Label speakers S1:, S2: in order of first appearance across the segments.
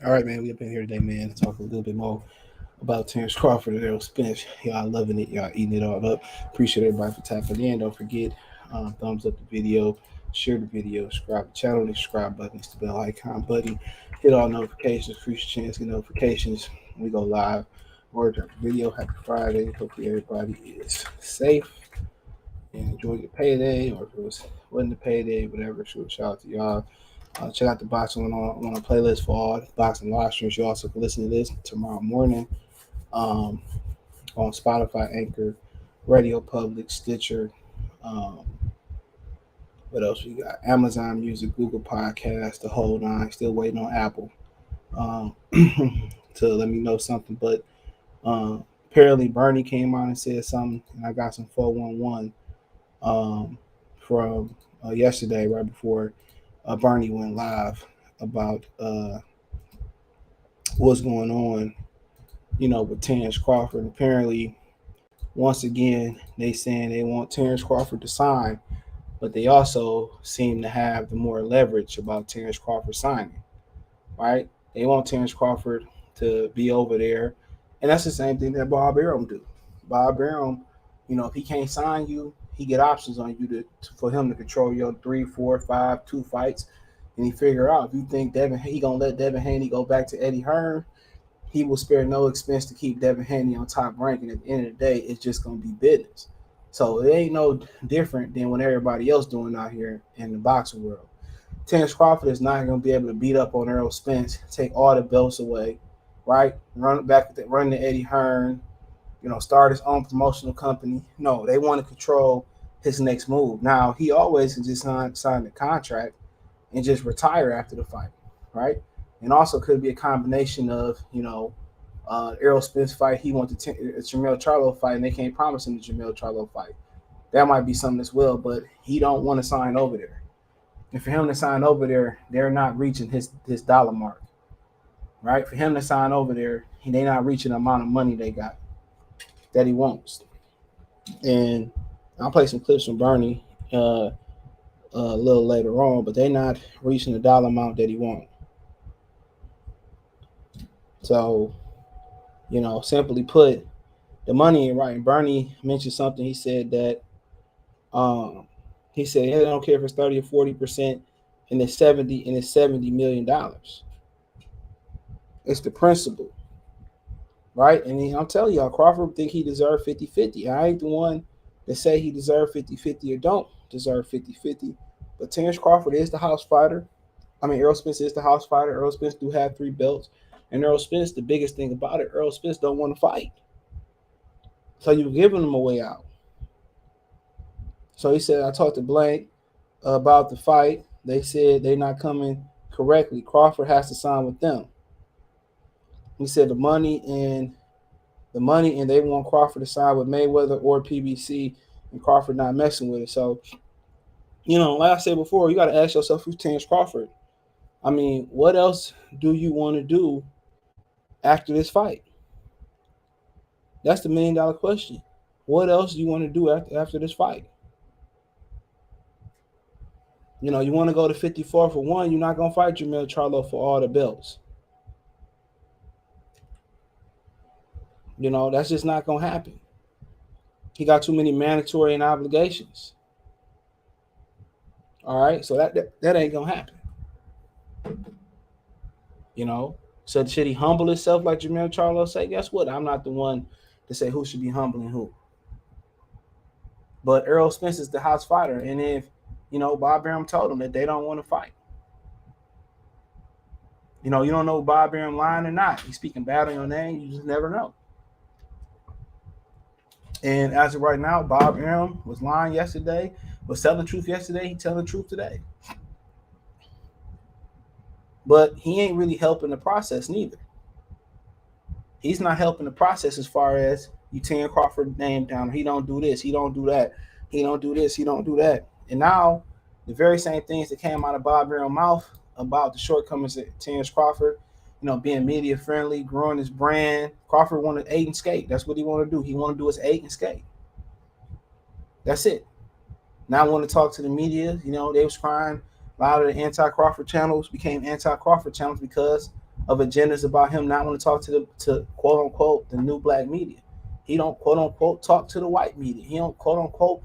S1: All right, man. We up in here today, man, to talk a little bit more about Terence Crawford and Errol Spence. Y'all loving it. Y'all eating it all up. Appreciate everybody for tapping in. Don't forget, thumbs up the video, share the video, subscribe to the channel, the subscribe button, the bell icon button. Hit all notifications, increase your chance to get notifications. We go live. Word drop the video. Happy Friday. Hopefully everybody is safe and enjoy your payday, or if it wasn't a payday, whatever. Shout out to y'all. Check out the boxing on a playlist for all boxing live streams. You also can listen to this tomorrow morning um, on Spotify, Anchor, Radio Public, Stitcher. Um, what else we got? Amazon Music, Google Podcasts, the whole nine. Still waiting on Apple um, to let me know something. But um, apparently Bernie came on and said something, and I got some 411 from yesterday, right before Bernie went live about what's going on, with Terence Crawford. Apparently, once again, they saying they want Terence Crawford to sign, but they also seem to have the more leverage about Terence Crawford signing, right? They want Terence Crawford to be over there, and that's the same thing that Bob Arum do. Bob Arum, if he can't sign you, he get options on you for him to control your 3, 4, 5, 2 fights, and he figure out if you think he gonna let Devin Haney go back to Eddie Hearn, he will spare no expense to keep Devin Haney on top rank. And at the end of the day, it's just going to be business. So it ain't no different than what everybody else doing out here in the boxing world. Terence Crawford is not going to be able to beat up on Errol Spence, take all the belts away, right? Run to Eddie Hearn, start his own promotional company. No, they want to control his next move. Now, he always can just sign the contract and just retire after the fight, right? And also could be a combination of, Errol Spence fight. He wants the Jamel Charlo fight, and they can't promise him the Jamel Charlo fight. That might be something as well, but he don't want to sign over there. And for him to sign over there, they're not reaching his dollar mark, right? For him to sign over there, they're not reaching the amount of money they got that he wants. And I'll play some clips from Bernie a little later on, but they're not reaching the dollar amount that he wants. So, simply put, the money ain't right. And Bernie mentioned something. He said that I don't care if it's 30 or 40%, and it's $70 million. It's the principle, right? And I'm telling y'all, Crawford think he deserved 50-50. I ain't the one that say he deserved 50-50 or don't deserve 50-50. But Terence Crawford is the house fighter. Errol Spence is the house fighter. Errol Spence do have 3 belts. And Errol Spence, the biggest thing about it, Errol Spence don't want to fight. So you're giving him a way out. So he said, I talked to Blank about the fight. They said they're not coming correctly. Crawford has to sign with them. He said the money and they want Crawford to sign with Mayweather or PBC, and Crawford not messing with it. So, like I said before, you got to ask yourself, who's Terence Crawford? What else do you want to do after this fight? That's the $1 million question. What else do you want to do after this fight? You want to go to 54 for 1, you're not going to fight Jamel Charlo for all the belts. That's just not going to happen. He got too many mandatory and obligations. All right, so that ain't going to happen. So should he humble himself like Jamel Charlo say? Guess what? I'm not the one to say who should be humbling who. But Errol Spence is the house fighter, and if Bob Arum told him that they don't want to fight. You don't know Bob Arum lying or not. He's speaking bad on your name. You just never know. And as of right now, Bob Arum was lying yesterday, was telling the truth yesterday. He's telling the truth today. But he ain't really helping the process neither. He's not helping the process as far as you tearing Crawford's name down. He don't do this. He don't do that. He don't do this. He don't do that. And now the very same things that came out of Bob Arum's mouth about the shortcomings of Terence Crawford, being media friendly, growing his brand. Crawford wanted 8 and skate. That's what he want to do. He want to do his 8 and skate. That's it. Now I want to talk to the media. They was crying. A lot of the anti-Crawford channels became anti-Crawford channels because of agendas about him not want to talk to quote unquote the new black media. He don't quote unquote talk to the white media. He don't quote unquote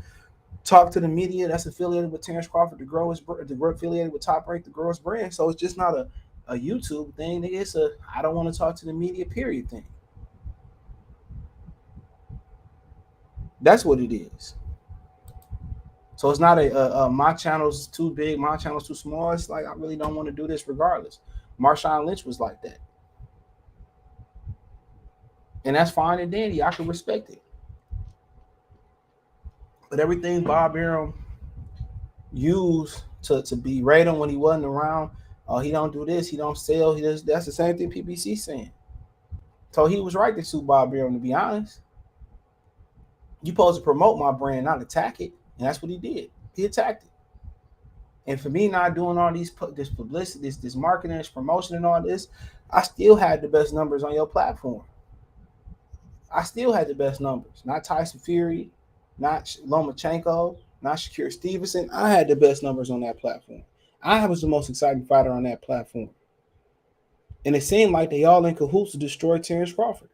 S1: talk to the media that's affiliated with Terence Crawford to grow his affiliated with Top Rank to grow his brand. So it's just not a YouTube thing. It's a I don't want to talk to the media period thing. That's what it is. So it's not a my channel's too big, my channel's too small. It's like I really don't want to do this regardless. Marshawn Lynch was like that. And that's fine and dandy. I can respect it. But everything Bob Arum used to berate him when he wasn't around, oh, he don't do this, he don't sell, he does. That's the same thing PBC saying. So he was right to sue Bob Arum, to be honest. You supposed to promote my brand, not attack it. And that's what he did. He attacked it. And for me not doing all this publicity, this marketing, this promotion and all this, I still had the best numbers on your platform. I still had the best numbers. Not Tyson Fury, not Lomachenko, not Shakur Stevenson. I had the best numbers on that platform. I was the most exciting fighter on that platform. And it seemed like they all in cahoots to destroy Terence Crawford.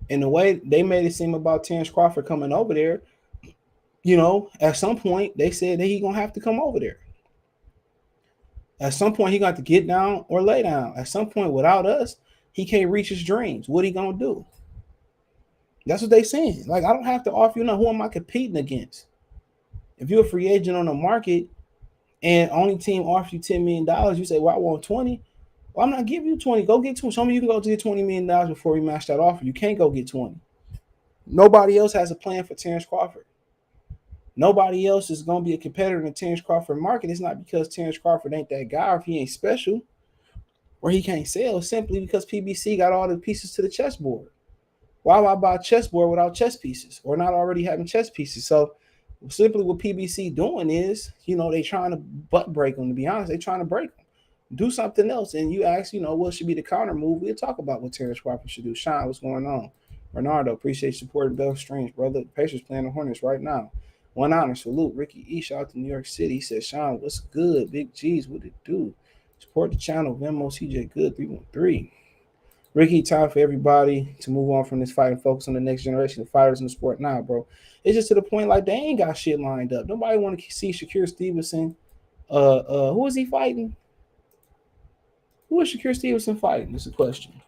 S1: And the way they made it seem about Terence Crawford coming over there, you know, at some point they said that he gonna have to come over there. At some point he got to get down or lay down. At some point, without us, he can't reach his dreams. What he gonna do? That's what they saying. Like, I don't have to offer you, who am I competing against? If you're a free agent on the market and only team offers you $10 million, you say, well, I want 20. Well, I'm not giving you 20. Go get 20. Show me you can go to get $20 million before we match that offer. You can't go get 20. Nobody else has a plan for Terence Crawford. Nobody else is going to be a competitor in the Terence Crawford market. It's not because Terence Crawford ain't that guy or if he ain't special or he can't sell. It's simply because PBC got all the pieces to the chessboard. Why would I buy a chessboard without chess pieces or not already having chess pieces? So simply what PBC doing is, they trying to butt break them, to be honest. They trying to break them. Do something else. And you ask, what should be the counter move? We'll talk about what Terence Crawford should do. Sean, what's going on? Bernardo, appreciate you supporting Bell Strange, brother. The Pacers playing the Hornets right now. One honor, salute. Ricky E, shout out to New York City. He said, Sean, what's good? Big G's, what it do? Support the channel. Venmo, CJ Good, 313. Ricky, time for everybody to move on from this fight and focus on the next generation of fighters in the sport now, bro. It's just to the point like they ain't got shit lined up. Nobody want to see Shakur Stevenson. Who is he fighting? Who is Shakur Stevenson fighting? That's a question.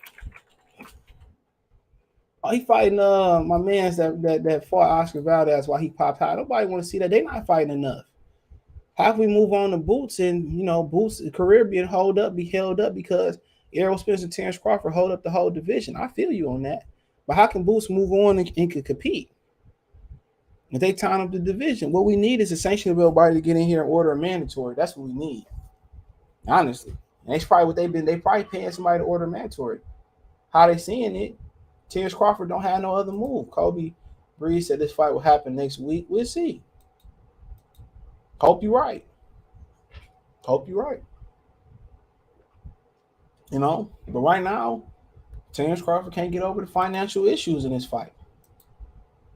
S1: Oh, he fighting my man's that fought Oscar Valdez while he popped high. Nobody want to see that. They not fighting enough. How can we move on to Boots and Boots' career be held up because Errol Spence and Terence Crawford hold up the whole division? I feel you on that. But how can Boots move on and could compete? If they tie up the division, what we need is a sanctioning bill body to get in here and order a mandatory. That's what we need. Honestly. And that's probably what they've been. They probably paying somebody to order mandatory. How they seeing it? Terence Crawford don't have no other move. Kobe Breeze said this fight will happen next week. We'll see. Hope you're right. But right now, Terence Crawford can't get over the financial issues in this fight.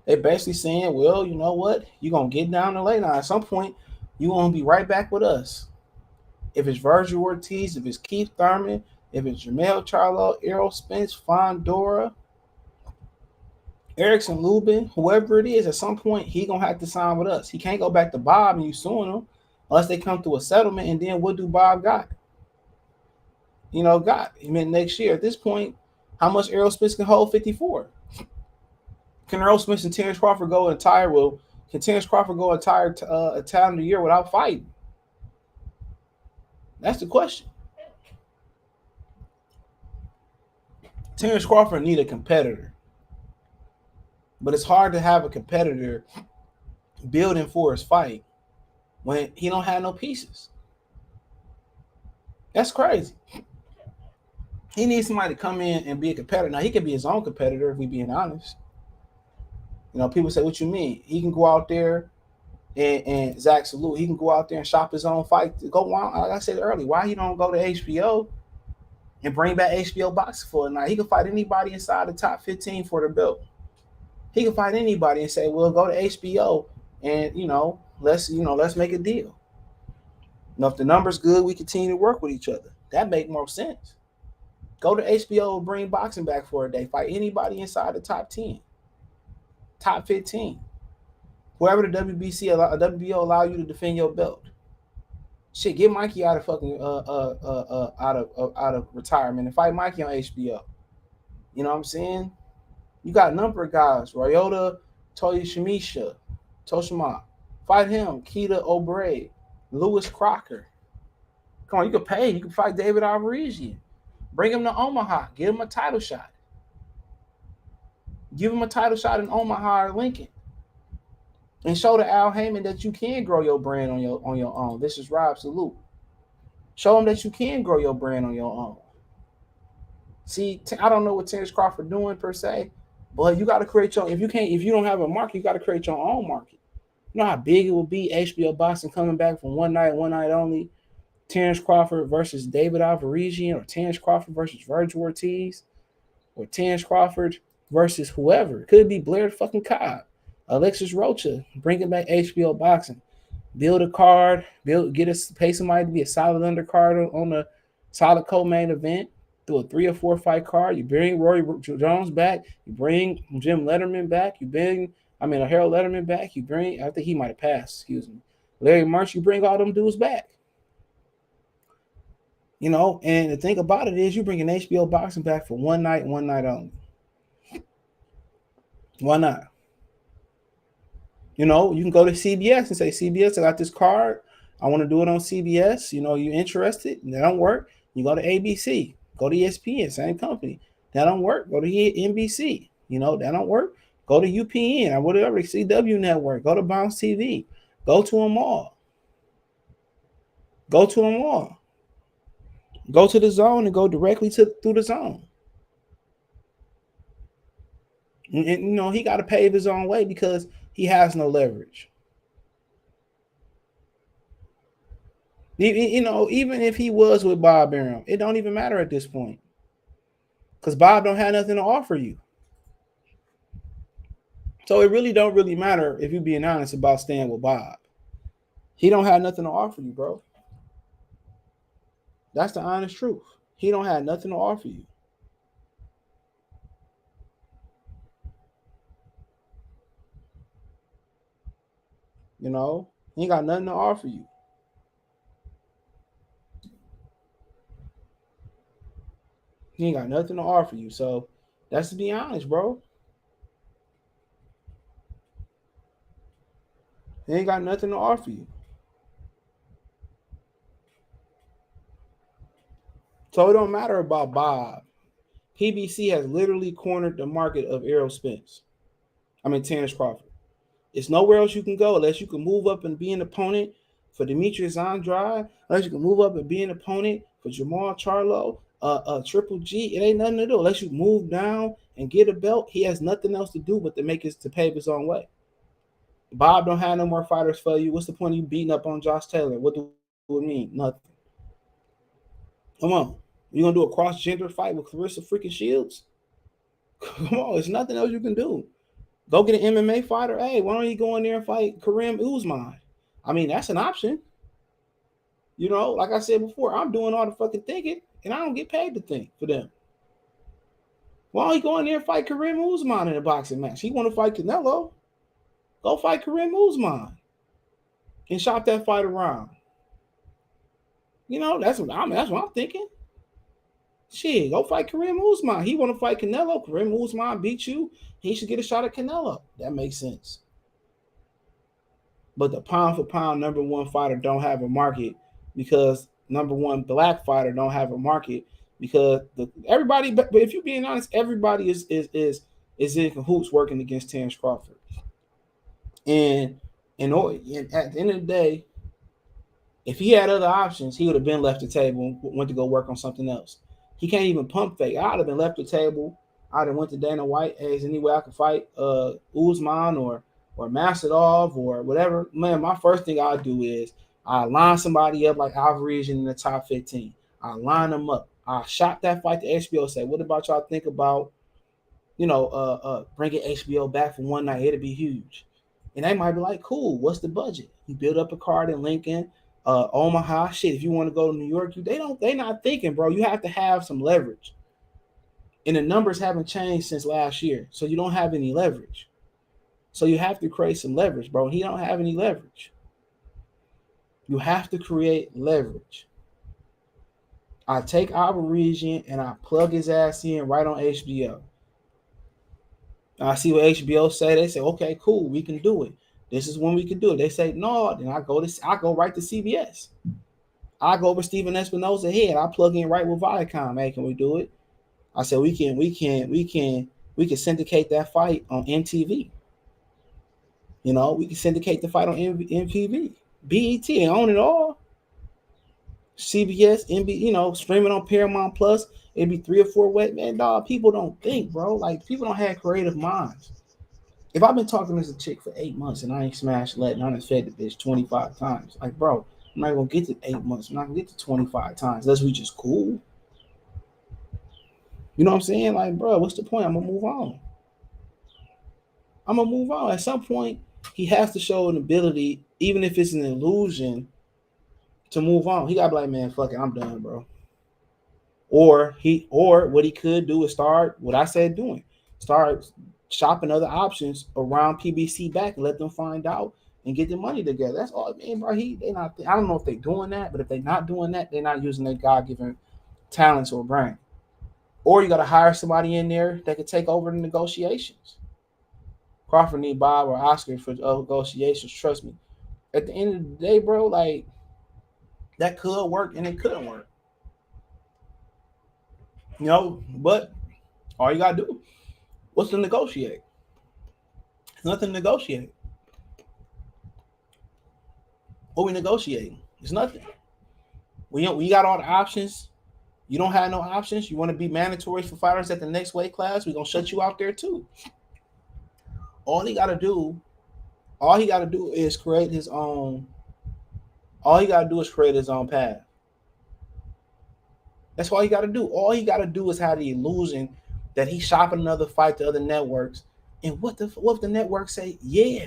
S1: They're basically saying, well, you know what? You're going to get down and lay down. At some point, you're going to be right back with us. If it's Virgil Ortiz, if it's Keith Thurman, if it's Jermell Charlo, Errol Spence, Fondora, Erickson Lubin, whoever it is, at some point, he going to have to sign with us. He can't go back to Bob and you suing him unless they come to a settlement. And then what do Bob got? Next year. At this point, how much Errol Spence can hold? 54. Can Errol Spence and Terence Crawford go entire? Well, can Terence Crawford go entire a calendar year without fighting? That's the question. Terence Crawford need a competitor. But it's hard to have a competitor building for his fight when he don't have no pieces. That's crazy. He needs somebody to come in and be a competitor. Now, he could be his own competitor if we're being honest. People say, what you mean? He can go out there and Zach Salute, he can go out there and shop his own fight. Go on, like I said earlier, why he don't go to HBO and bring back HBO boxing for a night? He can fight anybody inside the top 15 for the belt. He can fight anybody and say, well, go to HBO and, let's make a deal. If the number's good, we continue to work with each other. That make more sense. Go to HBO, bring boxing back for a day. Fight anybody inside the top 10, top 15. Whoever the WBO allow you to defend your belt. Shit, get Mikey out of fucking out of retirement and fight Mikey on HBO. You know what I'm saying? You got a number of guys. Ryota Toshima. Fight him. Keita Obrey. Lewis Crocker. Come on, you can pay. You can fight David Alvarez. Bring him to Omaha. Give him a title shot. Give him a title shot in Omaha or Lincoln. And show to Al Haymon that you can grow your brand on your own. This is Rob Salute. Show him that you can grow your brand on your own. See, I don't know what Terence Crawford doing per se, but you got to create your. If you don't have a market, you got to create your own market. You know how big it will be. HBO boxing coming back from one night only. Terence Crawford versus David Alvarez, or Terence Crawford versus Virgil Ortiz, or Terence Crawford versus whoever. It could be Blair fucking Cobb, Alexis Rocha, bringing back HBO boxing. Build a card, pay somebody to be a solid undercard on a solid co-main event through a 3 or 4 fight card. You bring Roy Jones back, you bring Jim Letterman back, Harold Letterman back, I think he might have passed, Larry Marsh, you bring all them dudes back. And the thing about it is you bring an HBO boxing back for one night only. Why not? You can go to CBS and say, CBS, I got this card. I want to do it on CBS. You interested? That don't work. You go to ABC. Go to ESPN, same company. That don't work. Go to NBC. That don't work. Go to UPN or whatever, CW Network. Go to Bounce TV. Go to them all. Go to the Zone and go directly through the Zone. And he got to pave his own way because he has no leverage. Even if he was with Bob Arum, it don't even matter at this point. Because Bob don't have nothing to offer you. So it really don't matter if you're being honest about staying with Bob. He don't have nothing to offer you, bro. That's the honest truth. He don't have nothing to offer you. He ain't got nothing to offer you. He ain't got nothing to offer you. So that's to be honest, bro. He ain't got nothing to offer you. So it don't matter about Bob. PBC has literally cornered the market of Errol Spence. Terence Crawford. It's nowhere else you can go unless you can move up and be an opponent for Demetrius Andrade, unless you can move up and be an opponent for Jamal Charlo, Triple G. It ain't nothing to do. Unless you move down and get a belt, he has nothing else to do but to pave his own way. Bob don't have no more fighters for you. What's the point of you beating up on Josh Taylor? What do it mean? Nothing. Come on. You gonna do a cross-gender fight with Clarissa freaking Shields? Come on, there's nothing else you can do. Go get an MMA fighter. Hey, why don't you go in there and fight Kareem Usman? That's an option. Like I said before, I'm doing all the fucking thinking, and I don't get paid to think for them. Why don't you go in there and fight Kareem Usman in a boxing match? He want to fight Canelo. Go fight Kareem Usman and shop that fight around. That's what I'm thinking. Shit, go fight Kareem Usman. He want to fight Canelo. Kareem Usman beat you. He should get a shot at Canelo. That makes sense. But the pound for pound number one fighter don't have a market because number one black fighter don't have a market because everybody. But if you're being honest, everybody is in cahoots working against Terence Crawford. And at the end of the day, if he had other options, he would have been left the table and went to go work on something else. He can't even pump fake. I'd have been left the table. I'd have went to Dana White. Hey, is any way I could fight Usman or Masvidal or whatever? Man, my first thing I'd do is I line somebody up like Alvarez in the top 15. I line them up. I shot that fight to HBO. Say, what about y'all think about, bringing HBO back for one night? It'd be huge. And they might be like, cool. What's the budget? You build up a card in Lincoln. Omaha, shit. If you want to go to New York, they not thinking, bro. You have to have some leverage. And the numbers haven't changed since last year. So you don't have any leverage. So you have to create some leverage, bro. He don't have any leverage. You have to create leverage. I take our region and I plug his ass in right on HBO. I see what HBO say. They say, okay, cool, we can do it. This is when we can do it. They say no, then I go right to CBS. I go over Steven Espinosa head. I plug in right with Viacom. Hey, can we do it? I said we can syndicate that fight on MTV. You know, we can syndicate the fight on MTV. BET, they own it all. CBS, NB, you know, streaming on Paramount Plus. It'd be 3 or 4 wet man, dog. People don't think, bro. Like people don't have creative minds. If I've been talking to this chick for 8 months and I ain't smashed lead and I done fed the bitch 25 times, like, bro, I'm not gonna get to 8 months. I'm not gonna get to 25 times unless we just cool. You know what I'm saying? Like, bro, what's the point? I'm gonna move on. At some point, he has to show an ability, even if it's an illusion, to move on. He gotta be like, man, fuck it, I'm done, bro. Or what he could do is start what I said doing. Start shopping other options around PBC back and let them find out and get the money together. That's all. Man, bro, they not. I don't know if they're doing that, but if they're not doing that, they're not using their God-given talents or brain. Or you got to hire somebody in there that could take over the negotiations. Crawford need Bob or Oscar for negotiations. Trust me. At the end of the day, bro, like that could work and it couldn't work. You know, but all you gotta do, what's to negotiate? There's nothing to negotiate. What we negotiating? It's nothing. We got all the options. You don't have no options. You want to be mandatory for fighters at the next weight class? We're gonna shut you out there too. All he gotta do is create his own. All he gotta do is create his own path. That's all he gotta do. All he gotta do is have the illusion that he's shopping another fight to other networks. And what if the networks say, yeah,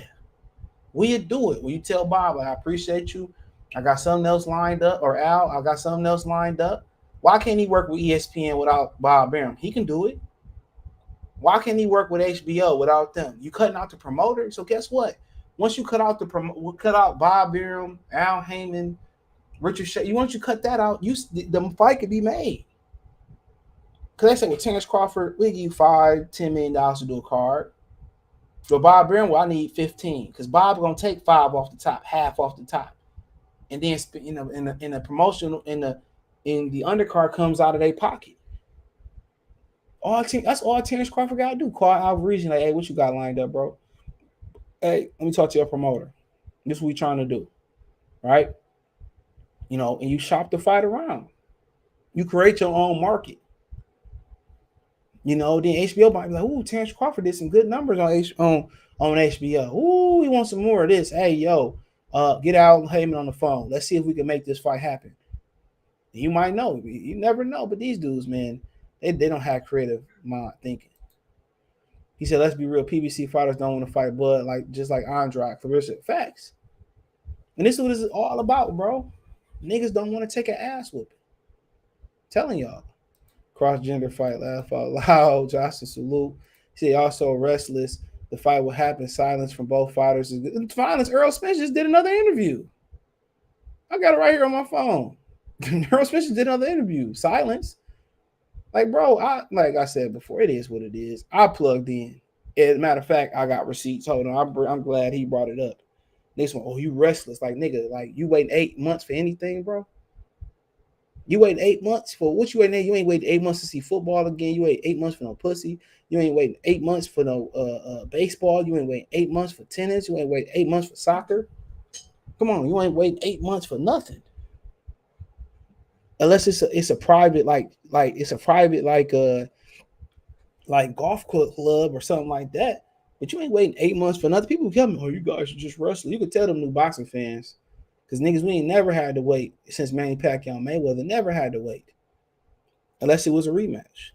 S1: we'll do it. When you tell Bob, I appreciate you. I got something else lined up, or Al, I got something else lined up. Why can't he work with ESPN without Bob Arum? He can do it. Why can't he work with HBO without them? You cutting out the promoter. So guess what? Once you cut out Bob Arum, Al Haymon, Richard Shea, once you cut that out, the fight could be made. Because they say with Terence Crawford, we give you $5-10 million to do a card. For Bob Arum, I need 15 because Bob gonna take 5 off the top, half off the top, and then in the promotional in the undercard comes out of their pocket. That's all Terence Crawford gotta do. Call our region like, hey, what you got lined up, bro? Hey, let me talk to your promoter. This is what we trying to do, right? You know, and you shop the fight around. You create your own market. You know, then HBO might be like, ooh, Terence Crawford did some good numbers on HBO. Ooh, we want some more of this. Hey, yo, get Al Haymon on the phone. Let's see if we can make this fight happen. You might know. You never know. But these dudes, man, they don't have creative mind thinking. He said, let's be real. PBC fighters don't want to fight Bud, just like Andrade. For real, facts. And this is what this is all about, bro. Niggas don't want to take an ass whooping. Telling y'all. Cross-gender fight, laugh out loud. Johnson salute. He said also restless. The fight will happen. Silence from both fighters. Silence. Errol Spence just did another interview. I got it right here on my phone. Errol Spence did another interview. Silence. Like, bro, like I said before, it is what it is. I plugged in. As a matter of fact, I got receipts. Hold on. I'm glad he brought it up. Next one, oh, you restless. Like, nigga, like, you waiting 8 months for anything, bro? You waiting 8 months for what you waiting? You ain't waiting 8 months to see football again. You wait 8 months for no pussy. You ain't waiting 8 months for no baseball. You ain't waiting 8 months for tennis. You ain't waiting 8 months for soccer. Come on, you ain't waiting 8 months for nothing. Unless it's a private like golf club or something like that. But you ain't waiting 8 months for nothing. People come, oh, you guys are just wrestling. You can tell them new boxing fans. Because niggas, we ain't never had to wait since Manny Pacquiao and Mayweather never had to wait. Unless it was a rematch.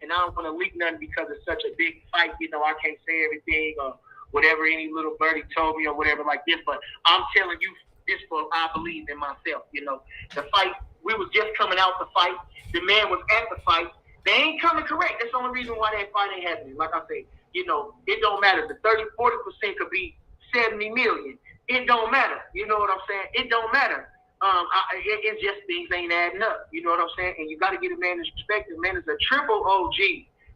S2: And I don't want to leak nothing because it's such a big fight. You know, I can't say everything or whatever any little birdie told me or whatever like this. But I'm telling you this for I believe in myself. You know, the fight, we was just coming out the fight. The man was at the fight. They ain't coming correct. That's the only reason why that fight ain't happening. Like I say, it don't matter. The 30-40% could be 70 million. It don't matter. You know what I'm saying? It don't matter. It's just things ain't adding up. You know what I'm saying? And you got to get a man his respect. The man is a triple OG.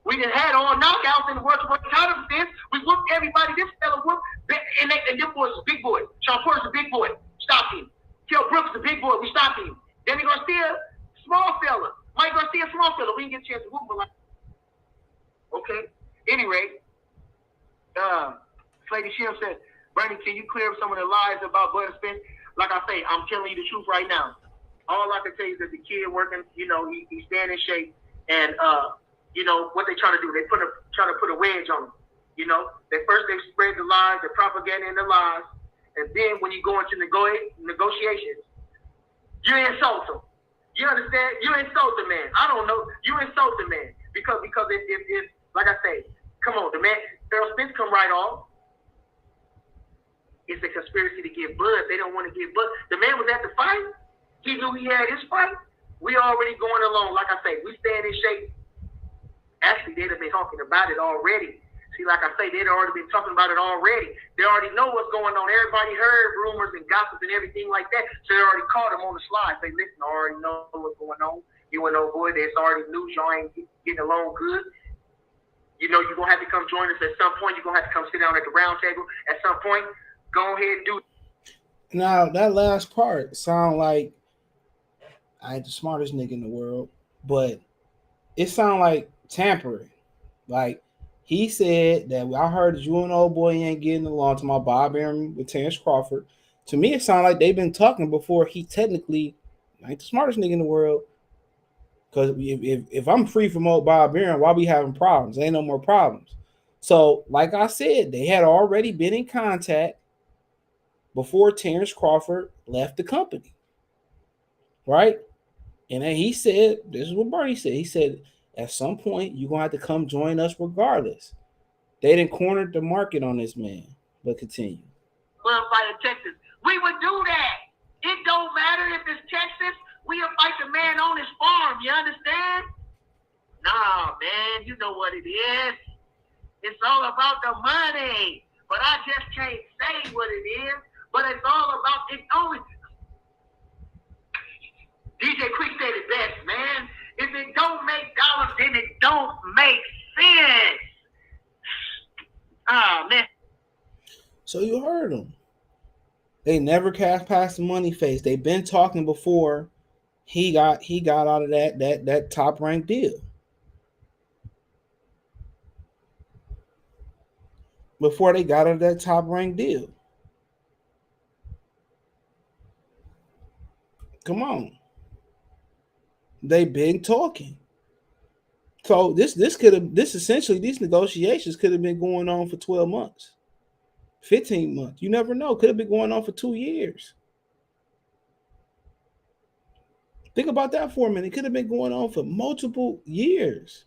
S2: We done had all knockouts in the world of Counterpunching. We whooped everybody. This fella whooped. And them boys is big boy. Sean Porter's a big boy. Stop him. Kel Brooks is a big boy. We stop him. Danny Garcia, small fella. Mike Garcia, small fella. We didn't get a chance to whoop him. Okay. Anyway, Lady Shim said, Bernie, can you clear up some of the lies about Bud Spence? Like I say, I'm telling you the truth right now. All I can tell you is that the kid working, he's staying in shape. And, what they trying to do, they trying to put a wedge on him. They spread the lies, the propaganda and the lies. And then when you go into negotiations, you insult him. You understand? You insult the man. I don't know. You insult the man. Because if like I say, come on, the man, Errol Spence come right off. It's a conspiracy to get Bud. They don't want to get Bud. The man was at the fight. He knew he had his fight. We already going along. Like I say, we staying in shape. Actually, they'd have been talking about it already. See, like I say, they'd already been talking about it already. They already know what's going on. Everybody heard rumors and gossip and everything like that. So they already caught him on the slide. Say, listen, I already know what's going on. You and old boy, there's already news. Y'all ain't getting along good. You're going to have to come join us at some point. You're going to have to come sit down at the round table at some point. Go ahead and do it.
S1: Now, that last part sound like I ain't the smartest nigga in the world, but it sound like tampering. Like, he said that I heard that you and old boy ain't getting along to my Bob Aaron with Terence Crawford. To me, it sounds like they've been talking before he technically ain't the smartest nigga in the world. Because if I'm free from old Bob Aaron, why we having problems? There ain't no more problems. So, like I said, they had already been in contact before Terence Crawford left the company. Right? And then he said, this is what Bernie said. He said, at some point, you're going to have to come join us regardless. They done cornered the market on this man. But continue.
S2: We'll fight in Texas. We would do that. It don't matter if it's Texas. We'll fight the man on his farm. You understand? Nah, man. You know what it is. It's all about the money. But I just can't say what it is. But it's all about it. Only DJ Quick said it best, man. If it don't make dollars, then it don't make sense. Ah, man.
S1: So you heard them. They never cast past the money phase. They've been talking before he got out of that top ranked deal. Before they got out of that top ranked deal. Come on. They've been talking. So this essentially, these negotiations could have been going on for 12 months, 15 months. You never know. Could have been going on for 2 years. Think about that for a minute. It could have been going on for multiple years.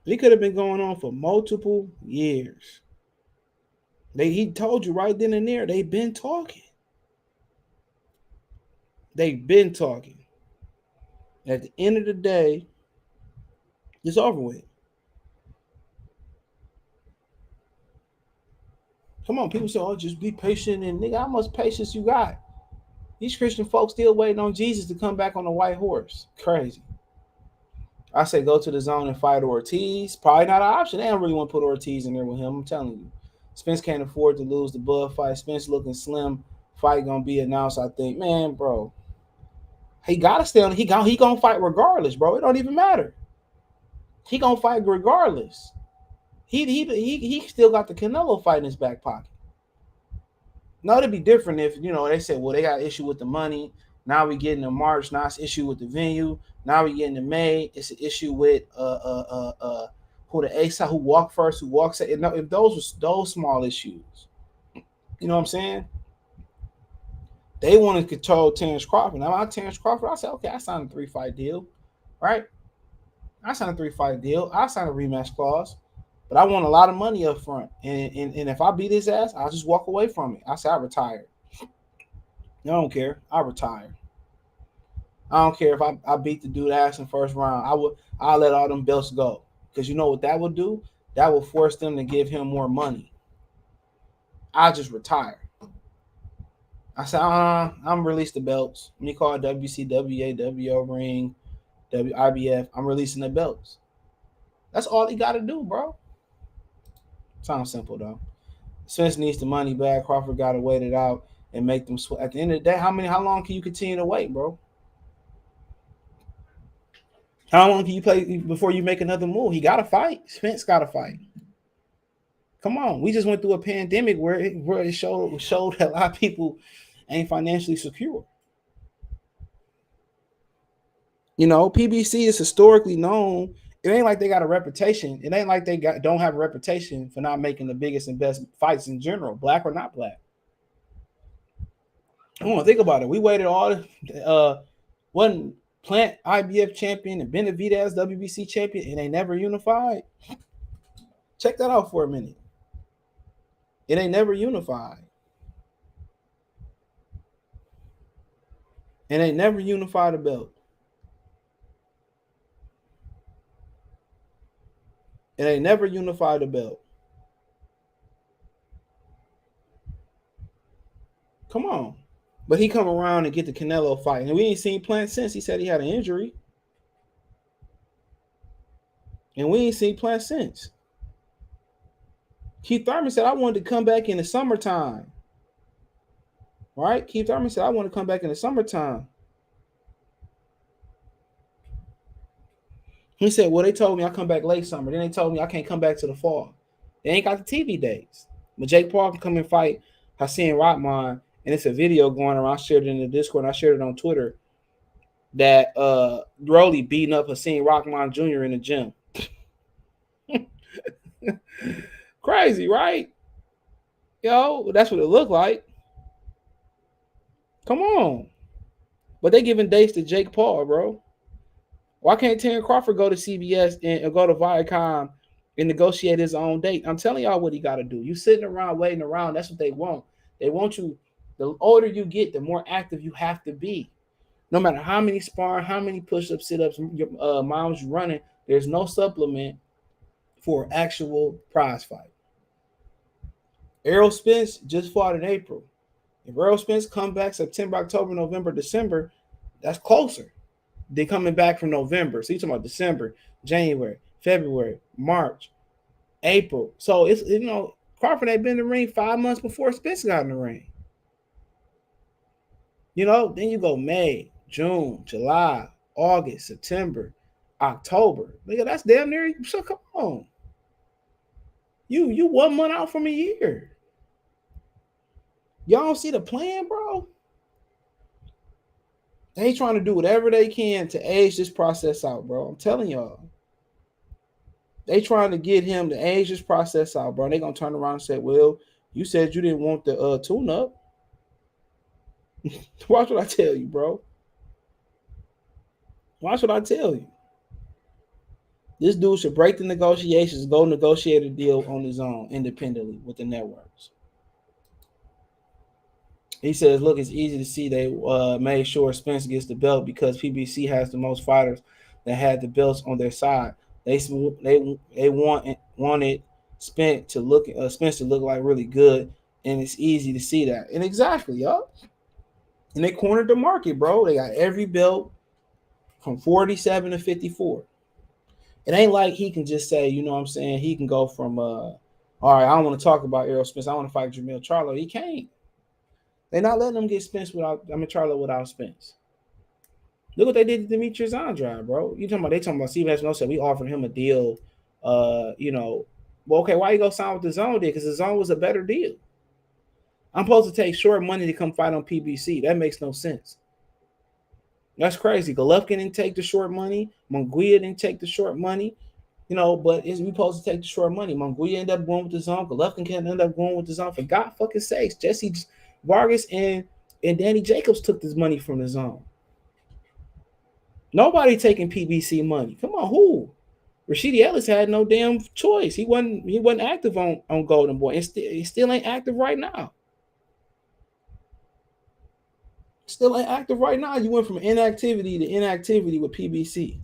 S1: It could have been going on for multiple years. He told you right then and there, they've been talking. They've been talking. At the end of the day, it's over with. Come on, people say, oh, just be patient. And nigga, how much patience you got? These Christian folks still waiting on Jesus to come back on a white horse. Crazy. I say go to the zone and fight Ortiz. Probably not an option. They don't really want to put Ortiz in there with him. I'm telling you. Spence can't afford to lose the Bud fight. Spence looking slim. Fight gonna be announced, I think. Man, bro. He gotta stay on. He gonna fight regardless, bro. It don't even matter. He gonna fight regardless. He still got the Canelo fight in his back pocket. No, it'd be different if they said, well, they got issue with the money. Now we getting to March. Now it's issue with the venue. Now we getting to May. It's an issue with who the A side, who walked first, who walks. If those was those small issues, you know what I'm saying? They want to control Terence Crawford. Now, I'm Terence Crawford. I said, okay, I signed a 3-fight deal, right? I signed a 3-fight deal. I signed a rematch clause, but I want a lot of money up front. And if I beat his ass, I'll just walk away from it. I said, I retired. I don't care. I retired. I don't care if I beat the dude ass in first round. I'll let all them belts go. Because you know what that will do? That will force them to give him more money. I'll just retire. I said, I'm release the belts. When you call it WCWA, WO ring, WIBF, I'm releasing the belts. That's all he got to do, bro. Sounds simple though. Spence needs the money back. Crawford got to wait it out and make them sweat. At the end of the day, how long can you continue to wait, bro? How long can you play before you make another move? He got to fight. Spence got to fight. Come on, we just went through a pandemic where it showed that a lot of people ain't financially secure. You know, PBC is historically known. It ain't like they got a reputation. It ain't like they don't have a reputation for not making the biggest and best fights in general, black or not black. Come on, think about it. We waited all wasn't Plant IBF champion and Benavidez WBC champion, and they never unified. Check that out for a minute. It ain't never unified. And they never unified a belt. And they never unified a belt. Come on. But he come around and get the Canelo fight. And we ain't seen Plant since. He said he had an injury. And we ain't seen Plant since. Keith Thurman said, I wanted to come back in the summertime. Right? Keith Thurman said, I want to come back in the summertime. He said, well, they told me I come back late summer. Then they told me I can't come back to the fall. They ain't got the TV days. But Jake Paul can come and fight Hakeem Rahman, and it's a video going around. I shared it in the Discord, and I shared it on Twitter, that Rolly beating up Hakeem Rahman Jr. in the gym. Crazy, right? Yo, that's what it looked like. Come on. But they giving dates to Jake Paul, bro. Why can't Terence Crawford go to CBS and go to Viacom and negotiate his own date? I'm telling y'all what he got to do. You sitting around waiting around. That's what they want. They want you. The older you get, the more active you have to be. No matter how many sparring, how many push-ups, sit-ups, miles you running, there's no supplement for actual prize fight. Errol Spence just fought in April. If Errol Spence come back September, October, November, December, that's closer. They coming back from November. So you're talking about December, January, February, March, April. So it's, you know, Crawford had been in the ring 5 months before Spence got in the ring. You know, then you go May, June, July, August, September, October. Nigga, that's damn near. So come on. You 1 month out from a year. Y'all don't see the plan, bro? They trying to do whatever they can to age this process out, bro. I'm telling y'all. They trying to get him to age this process out, bro. They gonna turn around and say, well, you said you didn't want the tune-up. Watch what I tell you, bro. Watch what I tell you. This dude should break the negotiations, go negotiate a deal on his own independently with the networks. He says, look, it's easy to see they made sure Spence gets the belt because PBC has the most fighters that had the belts on their side. They wanted Spence to look like really good, and it's easy to see that. And exactly, y'all. And they cornered the market, bro. They got every belt from 47 to 54. It ain't like he can just say, you know what I'm saying, he can go from, all right, I don't want to talk about Errol Spence. I want to fight Jamil Charlo. He can't. They're not letting him get Spence Charlo without Spence. Look what they did to Demetrius Andrade, bro. They talking about Steve Espinosa said we offered him a deal, you know. Well, okay, why you go sign with the Zone deal? Because the Zone was a better deal. I'm supposed to take short money to come fight on PBC. That makes no sense. That's crazy. Golovkin didn't take the short money. Munguia didn't take the short money. You know, but we supposed to take the short money. Munguia ended up going with the Zone. Golovkin can end up going with the Zone. For God fucking sakes, Jesse Vargas and Danny Jacobs took this money from the Zone. Nobody taking PBC money. Come on, who? Rashidi Ellis had no damn choice. He wasn't active on Golden Boy. He still ain't active right now. Still ain't active right now. You went from inactivity to inactivity with PBC.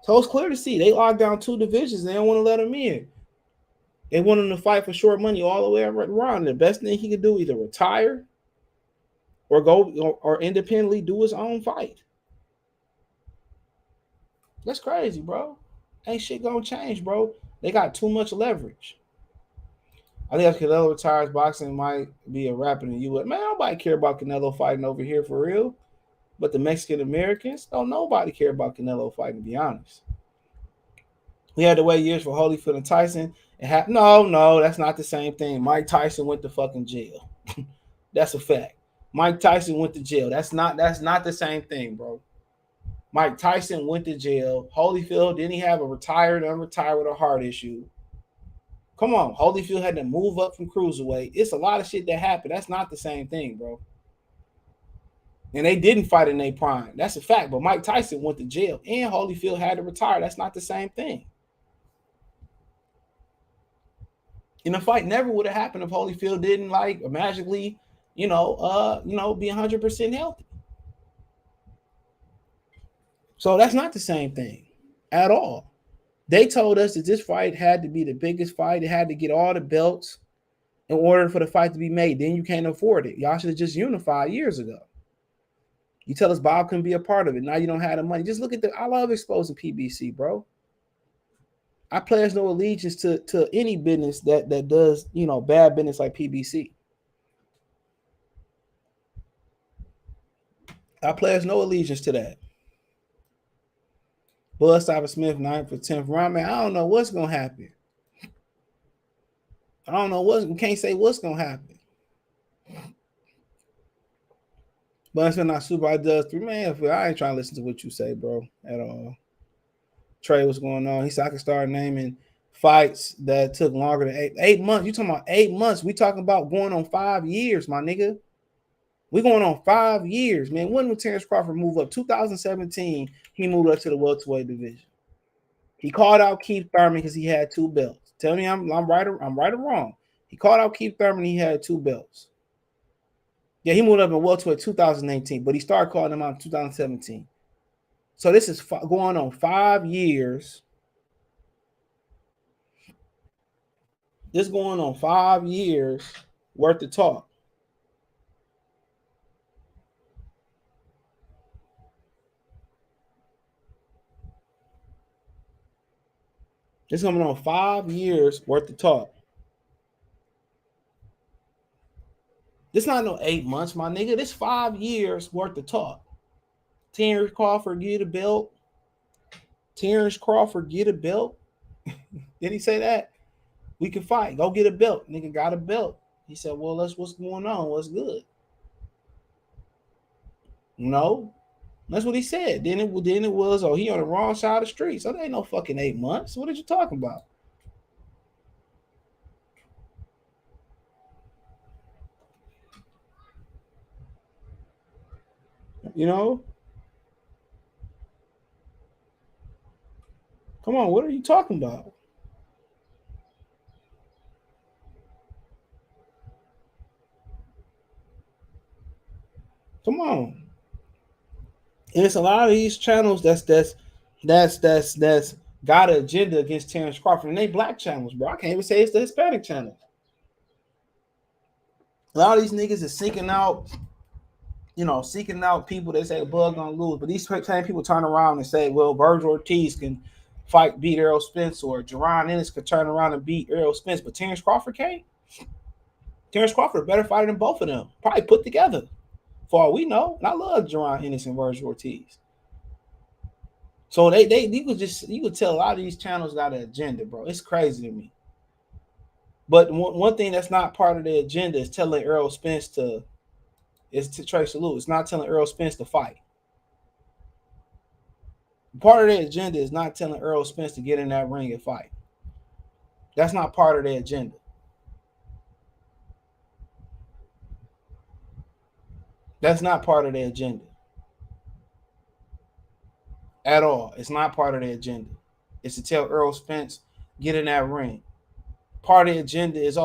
S1: So it's clear to see they locked down 2 divisions. They don't want to let him in. They want him to fight for short money all the way around. The best thing he could do, either retire or go or independently do his own fight. That's crazy, bro. Ain't shit gonna change, bro. They got too much leverage. I think if Canelo retires, boxing might be a wrap in the U.S. Man, nobody care about Canelo fighting over here for real. But the Mexican Americans, don't nobody care about Canelo fighting, to be honest. We had to wait years for Holyfield and Tyson. No, that's not the same thing. Mike Tyson went to fucking jail. That's a fact. Mike Tyson went to jail. That's not the same thing, bro. Mike Tyson went to jail. Holyfield, didn't he have a retired, unretired with a heart issue? Come on, Holyfield had to move up from cruiserweight. It's a lot of shit that happened. That's not the same thing, bro. And they didn't fight in their prime. That's a fact. But Mike Tyson went to jail, and Holyfield had to retire. That's not the same thing. And the fight never would have happened if Holyfield didn't magically, be 100% healthy. So that's not the same thing at all. They told us that this fight had to be the biggest fight. It had to get all the belts in order for the fight to be made. Then you can't afford it. Y'all should have just unified years ago. You tell us Bob couldn't be a part of it. Now you don't have the money. Just look at I love exposing PBC, bro. I pledge no allegiance to any business that does, bad business like PBC. I pledge no allegiance to that. Bud Stopper Smith, 9th for 10th round. Man, I don't know what's going to happen. We can't say what's going to happen. But it's not super. I does 3. Man, I ain't trying to listen to what you say, bro, at all. Trey, what's going on? He said I can start naming fights that took longer than 8 months. You talking about 8 months? We talking about going on 5 years, my nigga. We going on 5 years, man. When did Terence Crawford move up? 2017, he moved up to the welterweight division. He called out Keith Thurman because he had 2 belts. Tell me I'm right or wrong. He called out Keith Thurman. He had 2 belts. Yeah, he moved up in welterweight 2018, but he started calling him out in 2017. So this is going on 5 years. This going on 5 years worth of talk. This coming on 5 years worth of talk. This not no 8 months, my nigga. This 5 years worth of talk. Terence Crawford get a belt. Terence Crawford get a belt. Did he say that? We can fight. Go get a belt. Nigga got a belt. He said, well, that's what's going on. What's good? No. That's what he said. Then it was, he on the wrong side of the street. So there ain't no fucking 8 months. What are you talking about? Come on, what are you talking about? Come on. And it's a lot of these channels that's got an agenda against Terence Crawford, and they black channels, bro. I can't even say it's the Hispanic channel. A lot of these niggas is seeking out people that say Bud gonna lose, but these same people turn around and say, well, Virgil Ortiz can beat Errol Spence, or Jaron Ennis could turn around and beat Errol Spence, but Terence Crawford can't. Terence Crawford better fighter than both of them, probably put together, for all we know. And I love Jaron Ennis and Virgil Ortiz. So you could tell a lot of these channels got an agenda, bro. It's crazy to me. But one thing that's not part of the agenda is telling Errol Spence to Trey Salute. It's not telling Errol Spence to fight. Part of the agenda is not telling Errol Spence to get in that ring and fight. That's not part of the agenda. That's not part of the agenda. At all. It's not part of the agenda. It's to tell Errol Spence, get in that ring. Part of the agenda is,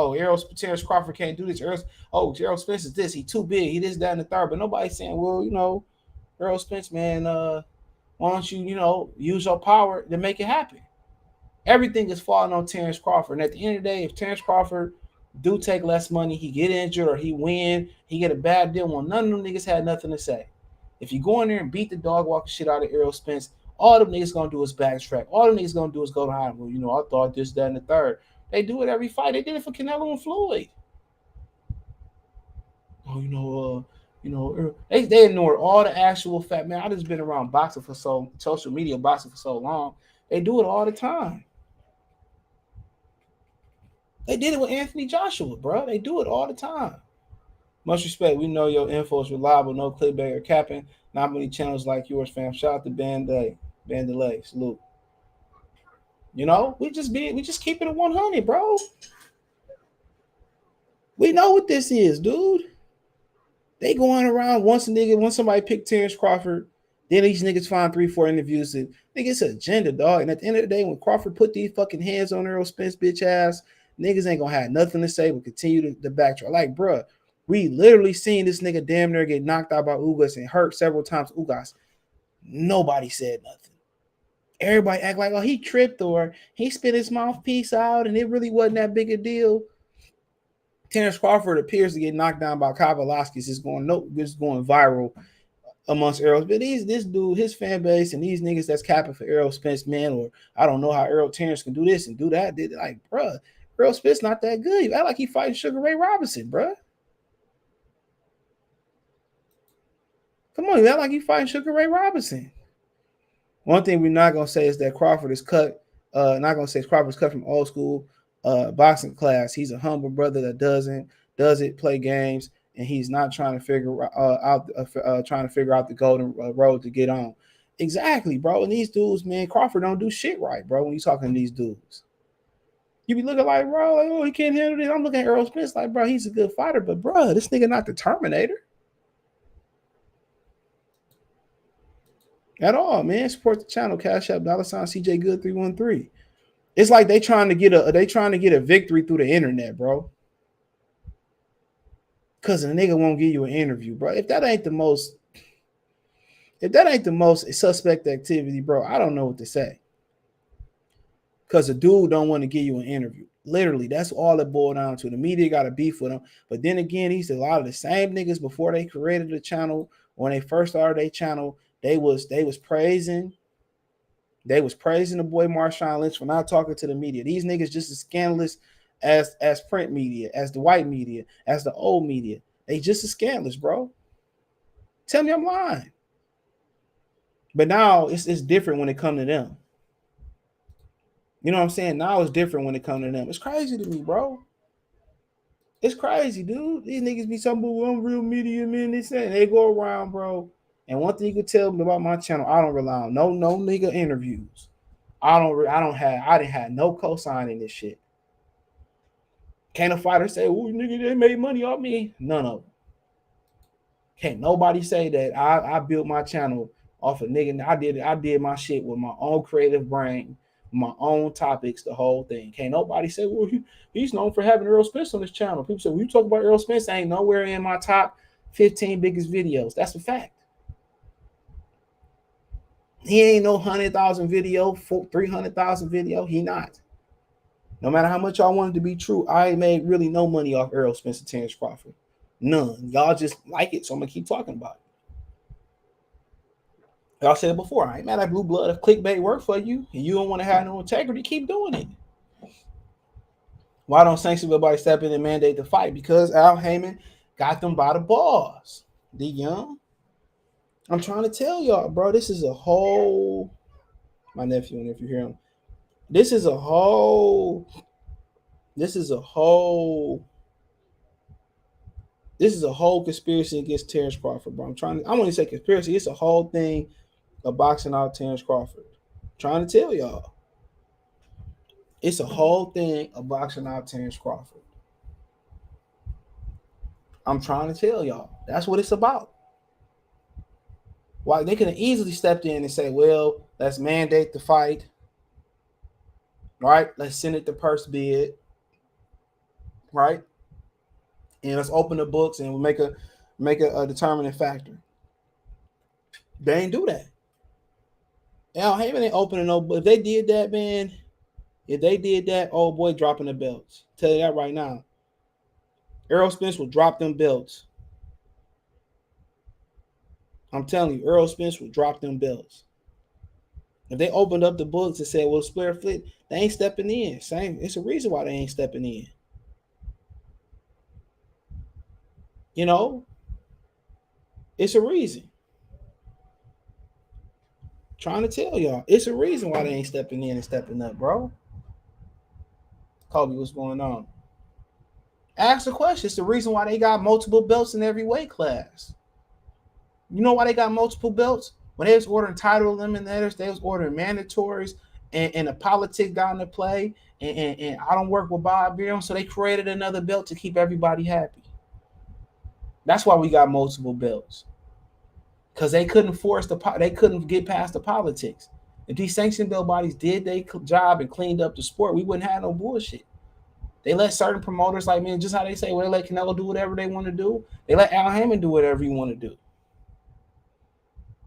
S1: Terence Crawford can't do this. Errol Spence is this. He too big. He this, that, and the third. But nobody's saying, well, Errol Spence, man, why don't you, use your power to make it happen? Everything is falling on Terence Crawford. And at the end of the day, if Terence Crawford do take less money, he get injured or he win, he get a bad deal. Well, none of them niggas had nothing to say. If you go in there and beat the dog walking shit out of Errol Spence, all them niggas gonna do is backtrack. All them niggas gonna do is go behind. Well, I thought this, that, and the third. They do it every fight. They did it for Canelo and Floyd. They ignored all the actual fact. Man, I just been around social media boxing for so long. They do it all the time. They did it with Anthony Joshua, bro. They do it all the time. Much respect. We know your info is reliable, no clickbait or capping. Not many channels like yours, fam. Shout out to Bandalay. Salute. We just keep it at 100, bro. We know what this is, dude. They going around once somebody pick Terence Crawford, then these niggas find 3-4 interviews. And nigga, it's an agenda, dog. And at the end of the day, when Crawford put these fucking hands on Errol Spence bitch ass, niggas ain't gonna have nothing to say but continue to backtrack. Like, bruh, we literally seen this nigga damn near get knocked out by Ugas and hurt several times. Ugas, nobody said nothing. Everybody act like, he tripped or he spit his mouthpiece out and it really wasn't that big a deal. Terence Crawford appears to get knocked down by Kavalaskis. It's going viral amongst Errol. But this dude, his fan base, and these niggas that's capping for Errol Spence, man, or I don't know how Terence can do this and do that. Did like, bruh, Errol Spence not that good. You act like he fighting Sugar Ray Robinson, bruh. Come on, you act like he fighting Sugar Ray Robinson. One thing we're not gonna say is that Crawford is cut. Crawford's cut from old school boxing class. He's a humble brother that doesn't play games, and he's not trying to figure out the golden road to get on. Exactly, bro. And these dudes, man, Crawford don't do shit right, bro. When you talking to these dudes, you be looking like, bro, like, he can't handle this. I'm looking at Errol Spence like, bro, he's a good fighter, but bro, this nigga not the Terminator at all, man. Support the channel. Cash App $CJ Good 313. It's like they trying to get a victory through the internet, bro. Cause the nigga won't give you an interview, bro. If that ain't the most suspect activity, bro, I don't know what to say. Cause the dude don't want to give you an interview. Literally, that's all it boiled down to. The media got a beef with him. But then again, he's a lot of the same niggas before they created the channel. When they first started their channel, they was praising the boy Marshawn Lynch for not talking to the media. These niggas just as scandalous as print media, as the white media, as the old media. They just as scandalous, bro. Tell me I'm lying. But now it's different when it comes to them. You know what I'm saying? Now it's different when it comes to them. It's crazy to me, bro. It's crazy, dude. These niggas be some real media, man. They go around, bro. And one thing you can tell me about my channel, I don't rely on no nigga interviews. I didn't have no cosign in this shit. Can't a fighter say, "Oh, nigga, they made money off me"? None of them. Can't nobody say that I built my channel off of nigga. I did my shit with my own creative brain, my own topics, the whole thing. Can't nobody say, "Well, he's known for having Errol Spence on his channel." People say, "When you talk about Errol Spence, ain't nowhere in my top 15 biggest videos." That's a fact. He ain't no 100,000 video, 300,000 video. He not. No matter how much y'all want it to be true, I ain't made really no money off Errol Spence and Terence Crawford. None. Y'all just like it, so I'm gonna keep talking about it. Y'all said it before. I ain't mad at Blue Blood. If clickbait work for you and you don't want to have no integrity, keep doing it. Why don't Sanctioning everybody step in and mandate the fight? Because Al Haymon got them by the balls. The young. I'm trying to tell y'all, bro. This is a whole. My nephew, and if you hear him, this is a whole conspiracy against Terence Crawford, bro. I want to say conspiracy. It's a whole thing of boxing out Terence Crawford. I'm trying to tell y'all. It's a whole thing of boxing out Terence Crawford. I'm trying to tell y'all. That's what it's about. Why they could have easily stepped in and say, well, let's mandate the fight. Right? Let's send it to purse bid. right? And let's open the books and we'll make a determining factor. They ain't do that. Al Haymon ain't opening no. If they did that, man, if they did that, oh boy, dropping the belts. Tell you that right now. Errol Spence will drop them belts. I'm telling you, Errol Spence will drop them belts. If they opened up the books and said, well, Square Flip, they ain't stepping in. Same. It's a reason why they ain't stepping in. You know? It's a reason. Trying to tell y'all. It's a reason why they ain't stepping in and stepping up, bro. Kobe, what's going on? Ask the question. It's the reason why they got multiple belts in every weight class. You know why they got multiple belts? When they was ordering title eliminators, they was ordering mandatories, and the politics got into play, and I don't work with Bob Beer, so they created another belt to keep everybody happy. That's why we got multiple belts. Because they couldn't they couldn't get past the politics. If these sanctioned belt bodies did their job and cleaned up the sport, we wouldn't have no bullshit. They let certain promoters, like, man, just how they say, well, they let Canelo do whatever they want to do. They let Al Haymon do whatever he want to do.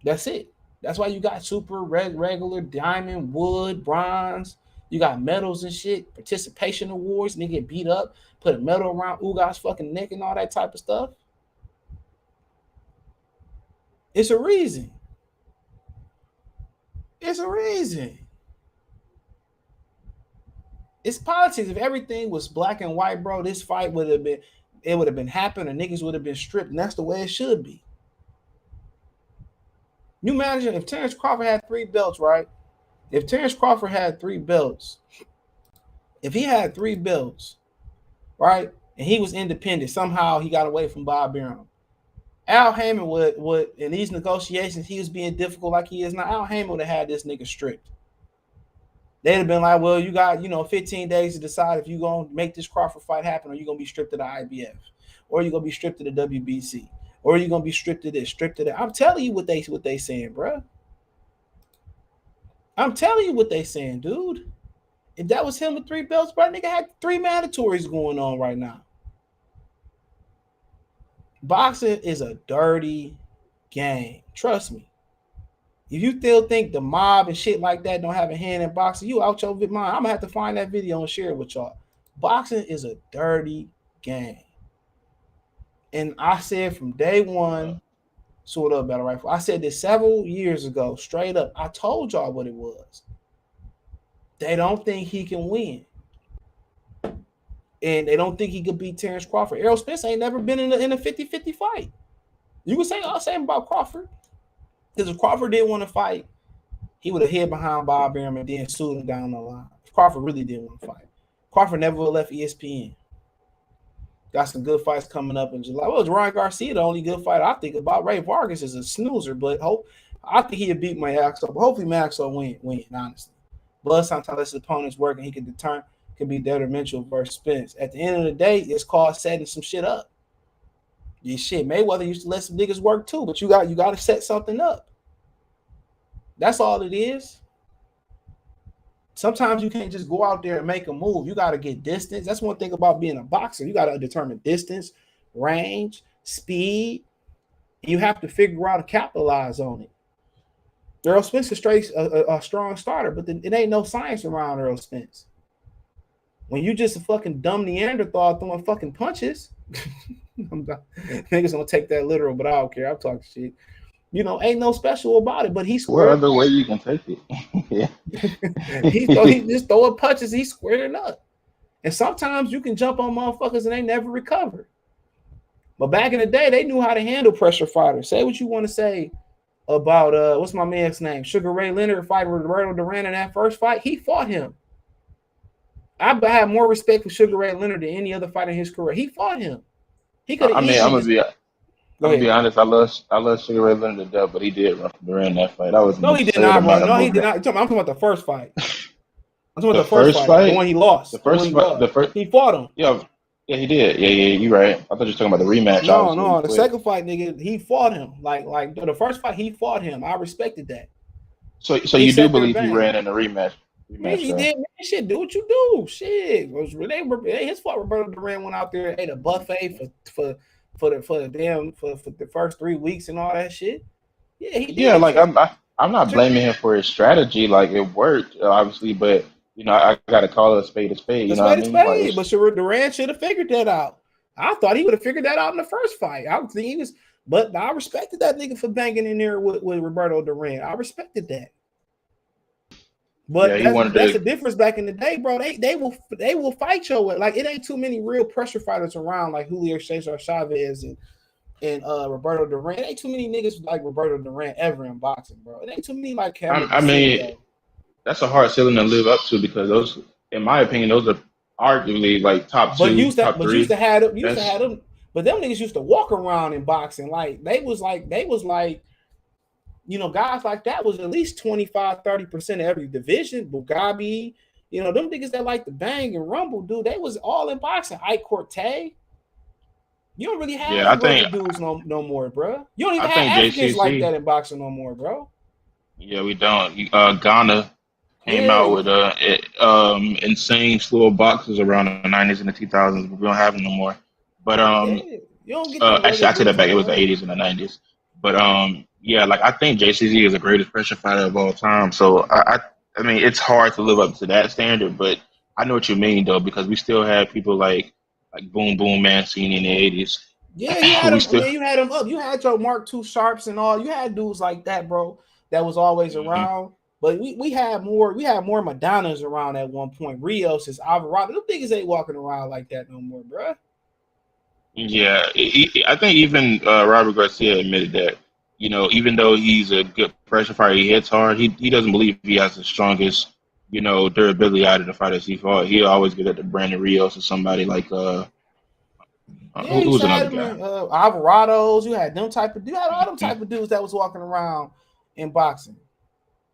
S1: That's it. That's why you got super, regular, diamond, wood, bronze. You got medals and shit, participation awards, and they get beat up, put a medal around Ugas' fucking neck and all that type of stuff. It's a reason. It's a reason. It's politics. If everything was black and white, bro, this fight would have been happening, and niggas would have been stripped, and that's the way it should be. You imagine if Terence Crawford had 3 belts, right? If Terence Crawford had 3 belts, if he had 3 belts, right, and he was independent, somehow he got away from Bob Arum. Al Haymon would in these negotiations, he was being difficult like he is now. Al Haymon would have had this nigga stripped. They'd have been like, well, you got, 15 days to decide if you're going to make this Crawford fight happen, or you're going to be stripped of the IBF, or you're going to be stripped of the WBC, or you're going to be stripped of this, stripped of that. I'm telling you what they saying, bro. I'm telling you what they saying, dude. If that was him with 3 belts, bro, nigga had 3 mandatories going on right now. Boxing is a dirty game. Trust me. If you still think the mob and shit like that don't have a hand in boxing, you out your mind. I'm going to have to find that video and share it with y'all. Boxing is a dirty game. And I said from day one, sort of battle rifle. I said this several years ago, straight up. I told y'all what it was. They don't think he can win. And they don't think he could beat Terence Crawford. Errol Spence ain't never been in a 50-50 fight. You can say all the same about Crawford. Because if Crawford didn't want to fight, he would have hid behind Bob Arum and then sued him down the line. If Crawford really didn't want to fight. Crawford never would have left ESPN. Got some good fights coming up in July. Well, Ryan Garcia, the only good fight I think about. Ray Vargas is a snoozer, but I think he'll beat Maxwell. But hopefully Maxwell win, honestly. But sometimes his opponent's working, he can be detrimental versus Spence. At the end of the day, it's called setting some shit up. This shit, Mayweather used to let some niggas work too, but you got to set something up. That's all it is. Sometimes you can't just go out there and make a move. You got to get distance. That's one thing about being a boxer. You got to determine distance, range, speed. And you have to figure out and capitalize on it. Errol Spence is a strong starter, but it ain't no science around Errol Spence. When you just a fucking dumb Neanderthal throwing fucking punches, niggas gonna take that literal, but I don't care. I'm talking shit. Ain't no special about it, but he's
S3: what other way you can take it? Yeah.
S1: he just throwing punches, he's squaring up. And sometimes you can jump on motherfuckers and they never recover. But back in the day, they knew how to handle pressure fighters. Say what you want to say about what's my man's name? Sugar Ray Leonard fighting Roberto Duran in that first fight. He fought him. I have more respect for Sugar Ray Leonard than any other fighter in his career. He fought him. He could.
S3: I'm gonna be honest. I love Sugar Ray Leonard to death, but he did run from Duran that fight.
S1: He did not run. No, he did not. I'm talking about the first fight. I'm talking about the first fight, the one he lost.
S3: The first,
S1: he fought him.
S3: Yeah, he did. Yeah, you're right. I thought you were talking about the rematch.
S1: No, the second fight, nigga, he fought him. Like the first fight, he fought him. I respected that.
S3: So you do believe he ran in the rematch?
S1: Man, he
S3: so.
S1: did, man. Shit, do what you do. Shit, they his fault. Roberto Duran went out there and ate a buffet for the first 3 weeks and all that shit. Yeah, he did
S3: Yeah,
S1: it
S3: like
S1: for.
S3: I'm not blaming him for his strategy. Like it worked, obviously, but I got to call it a spade a spade. You
S1: That's
S3: know what I
S1: way to
S3: mean? Like
S1: spade.
S3: it's
S1: But Duran should have figured that out. I thought he would have figured that out in the first fight. I would think he was, but I respected that nigga for banging in there with Roberto Duran. I respected that.
S3: yeah,
S1: But
S3: he
S1: that's
S3: wanted
S1: that's the
S3: to.
S1: difference back in the day, bro. They will fight your way. Like it ain't too many real pressure fighters around like Julio Cesar Chavez and Roberto Duran. It ain't too many niggas like Roberto Duran ever in boxing, bro. It ain't too many like Cameron
S3: I mean,
S1: Presidio.
S3: that's a hard ceiling to live up to because those, in my opinion, those are arguably like top
S1: But
S3: two,
S1: used to
S3: top three
S1: have
S3: best.
S1: them, but them niggas used to walk around in boxing like they was like guys like that was at least 25-30% of every division. Bugabi, them niggas that like to bang and rumble, dude, they was all in boxing. Ike Cortez. You don't really have
S3: Yeah,
S1: them rugged dudes no more, bro. You don't even
S3: I think
S1: have Africans like
S3: JCC.
S1: that in boxing no more, bro.
S3: Yeah, we don't. Ghana came
S1: Yeah,
S3: out with insane slew of boxes around the 90s and the 2000s, but we don't have them no more. But
S1: yeah. You don't get them
S3: actually, I
S1: rugged
S3: take that
S1: dudes no
S3: back. It was the
S1: more.
S3: 80s and the 90s. But yeah, like I think JCZ is the greatest pressure fighter of all time. So I mean, it's hard to live up to that standard. But I know what you mean though, because we still have people like Boom Boom Mancini in the 80s.
S1: Yeah, you had
S3: We
S1: them.
S3: still.
S1: Man, you had them up. You had your Mark II Sharps and all. You had dudes like that, bro. That was always
S3: Mhm.
S1: around. But we had more. We had more Madonnas around at one point. Rios is Alvarado. Them niggas ain't walking around like that no more, bro.
S3: Yeah, I think even Robert Garcia admitted that, even though he's a good pressure fighter, he hits hard, he doesn't believe he has the strongest, durability out of the fighters he fought. He'll always give it to Brandon Rios or somebody like,
S1: Yeah, you
S3: who's
S1: had
S3: another
S1: them
S3: guy?
S1: in Alvarados. You had them type of. You had all them type of dudes that was walking around in boxing.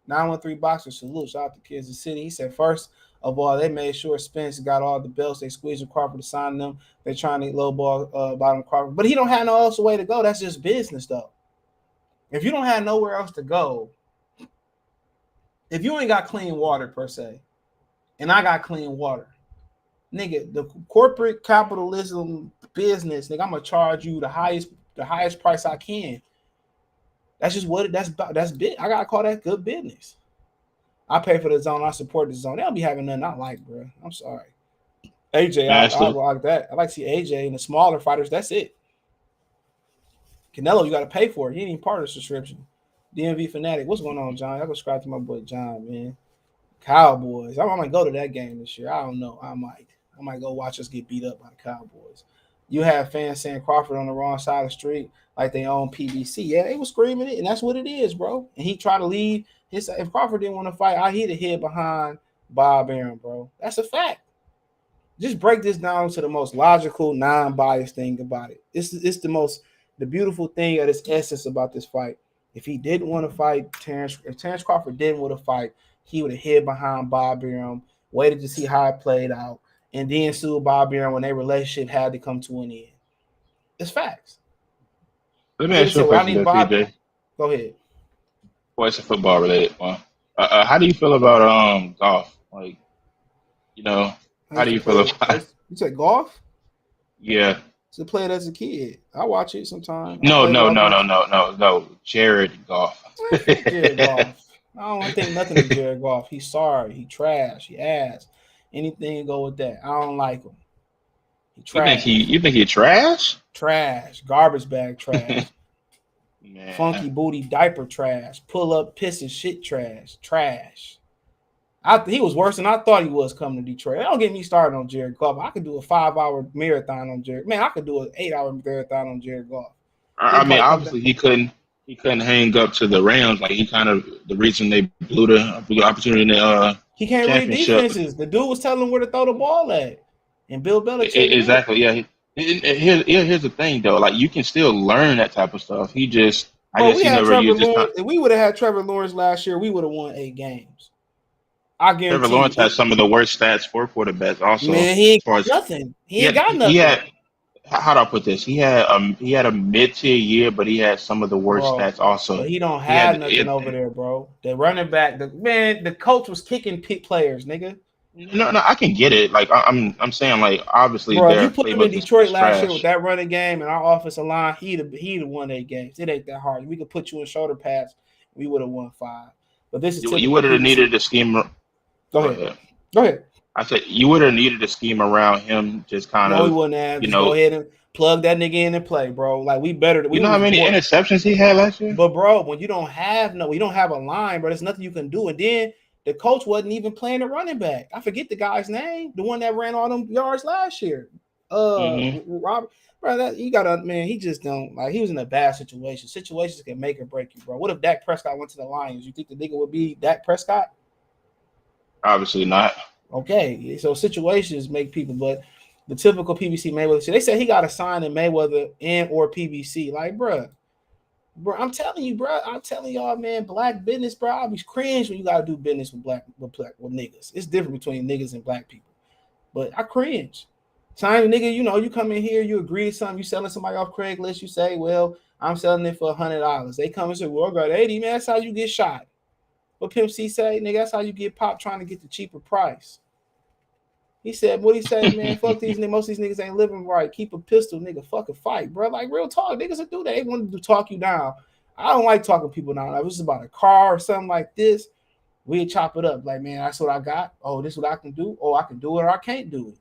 S1: 913 Boxer salute. Shout out to Kansas City. He said, first of all, they made sure Spence got all the belts. They squeezed Crawford to sign them. They're trying to lowball bottom Crawford. But he don't have no else way to go. That's just business, though. If you don't have nowhere else to go, if you ain't got clean water, per se, and I got clean water, nigga, the corporate capitalism business, nigga, I'm going to charge you the highest price I can. That's just what that's big. I got to call that good business. I pay for the zone. I support the zone. They don't be having nothing I like, bro. I'm sorry. AJ,
S3: Man,
S1: I like that. I like to see AJ and the smaller fighters. That's it. Canelo, you got to pay for it. He ain't even part of the subscription. DMV Fanatic. What's going on, John? I go subscribe to my boy John, man. Cowboys. I might go to that game this year. I don't know. I might go watch us get beat up by the Cowboys. You have fans saying Crawford on the wrong side of the street like they own PBC. Yeah, they were screaming it, and that's what it is, bro. And he tried to leave. If Crawford didn't want to fight, he'd have hid behind Bob Arum, bro. That's a fact. Just break this down to the most logical, non-biased thing about it. It's the beautiful thing of this essence about this fight. If he didn't want to fight if Terence Crawford didn't want to fight, he would have hid behind Bob Arum, waited to see how it played out, and then sued Bob Arum when their relationship had to come to an end. It's facts.
S3: Let me
S1: He would have
S3: ask you
S1: said,
S3: a
S1: "Well, I
S3: question,
S1: need
S3: though,
S1: Bob."
S3: TJ.
S1: Go ahead.
S3: Well, it's a football related one. How do you feel about golf? Like,
S1: I
S3: how do
S1: used to
S3: you
S1: play
S3: feel
S1: it.
S3: about?
S1: You said golf?
S3: Yeah.
S1: I used to play it as a kid. I watch it sometimes. I
S3: No,
S1: played
S3: no,
S1: while I
S3: no,
S1: was
S3: no, no, no, no. Jared Goff.
S1: Man, fuck Jared Goff. I don't think nothing of Jared Goff. He's sorry. He trash. He ass. Anything go with that. I don't like him. He trash.
S3: You think he trash?
S1: Trash. Garbage bag trash.
S3: Man.
S1: Funky booty diaper trash. Pull up piss and shit trash. Trash. He was worse than I thought he was coming to Detroit. Don't get me started on Jared Goff. I could do a 5-hour marathon on Jared. Man, I could do an 8-hour marathon on Jared Goff.
S3: I mean, obviously he couldn't hang up to the Rams. Like he kind of the reason they blew the opportunity in the
S1: He can't read
S3: championship.
S1: defenses. The dude was telling him where to throw the ball at. And Bill Belichick
S3: Exactly. Yeah. Here's the thing though. Like you can still learn that type of stuff. I
S1: Bro,
S3: guess
S1: we
S3: he
S1: had
S3: never
S1: Trevor
S3: used his
S1: Lawrence.
S3: time.
S1: If we would have had Trevor Lawrence last year, we would have won 8 games. I
S3: Trevor
S1: guarantee
S3: Lawrence
S1: you.
S3: has some of the worst stats for quarterbacks. Also,
S1: Man, he
S3: as
S1: ain't
S3: far
S1: got
S3: as
S1: nothing. He ain't got nothing.
S3: how do I put this? He had a mid-tier year, but he had some of the worst
S1: bro.
S3: stats also.
S1: But he don't
S3: He
S1: have
S3: had
S1: nothing over there, bro. The running back, the coach was kicking players, nigga.
S3: no, I can get it. Like I'm saying, like obviously
S1: Bro, if
S3: their
S1: you put him in
S3: playbook
S1: Detroit
S3: is
S1: last year with
S3: trash.
S1: that running game and our offensive line, he'd have won 8 games. It ain't that hard. We could put you in shoulder pads, we would have won 5. But this is
S3: You
S1: typical
S3: would have
S1: PBC.
S3: needed a scheme.
S1: Go
S3: Go
S1: ahead.
S3: ahead.
S1: Go ahead.
S3: I said you would have needed a scheme around him, just kind
S1: No, we
S3: of,
S1: wouldn't have.
S3: you
S1: Just go
S3: know,
S1: ahead and plug that nigga in and play, bro. Like we better.
S3: you
S1: We
S3: know how
S1: was
S3: many
S1: more.
S3: interceptions he had last year.
S1: But bro, when you don't have a line, bro, there's nothing you can do. And then the coach wasn't even playing the running back. I forget the guy's name, the one that ran all them yards last year. Robert, bro, that you gotta man, he just don't like he was in a bad situation. Situations can make or break you, bro. What if Dak Prescott went to the Lions? You think the nigga would be Dak Prescott?
S3: Obviously not.
S1: Okay, so situations make people, but the typical PBC Mayweather. They said he got to sign in Mayweather and or PBC. Like, bro, I'm telling you, bro. I'm telling y'all, man. Black business, bro. I'll be cringe when you got to do business with with niggas. It's different between niggas and black people, but I cringe. Sign a nigga, you come in here, you agree to something, you selling somebody off Craigslist. You say, well, I'm selling it for $100. They come and say, well, I got 80, man. That's how you get shot. What Pimp C say, nigga? That's how you get popped trying to get the cheaper price. He said, what he say, man? Fuck these niggas. Most of these niggas ain't living right. Keep a pistol, nigga. Fuck a fight, bro. Like real talk. Niggas will do that. They want to talk you down. I don't like talking people down. Like, if it's about a car or something like this, we chop it up. Like, man, that's what I got. Oh, this is what I can do. Oh, I can do it or I can't do it.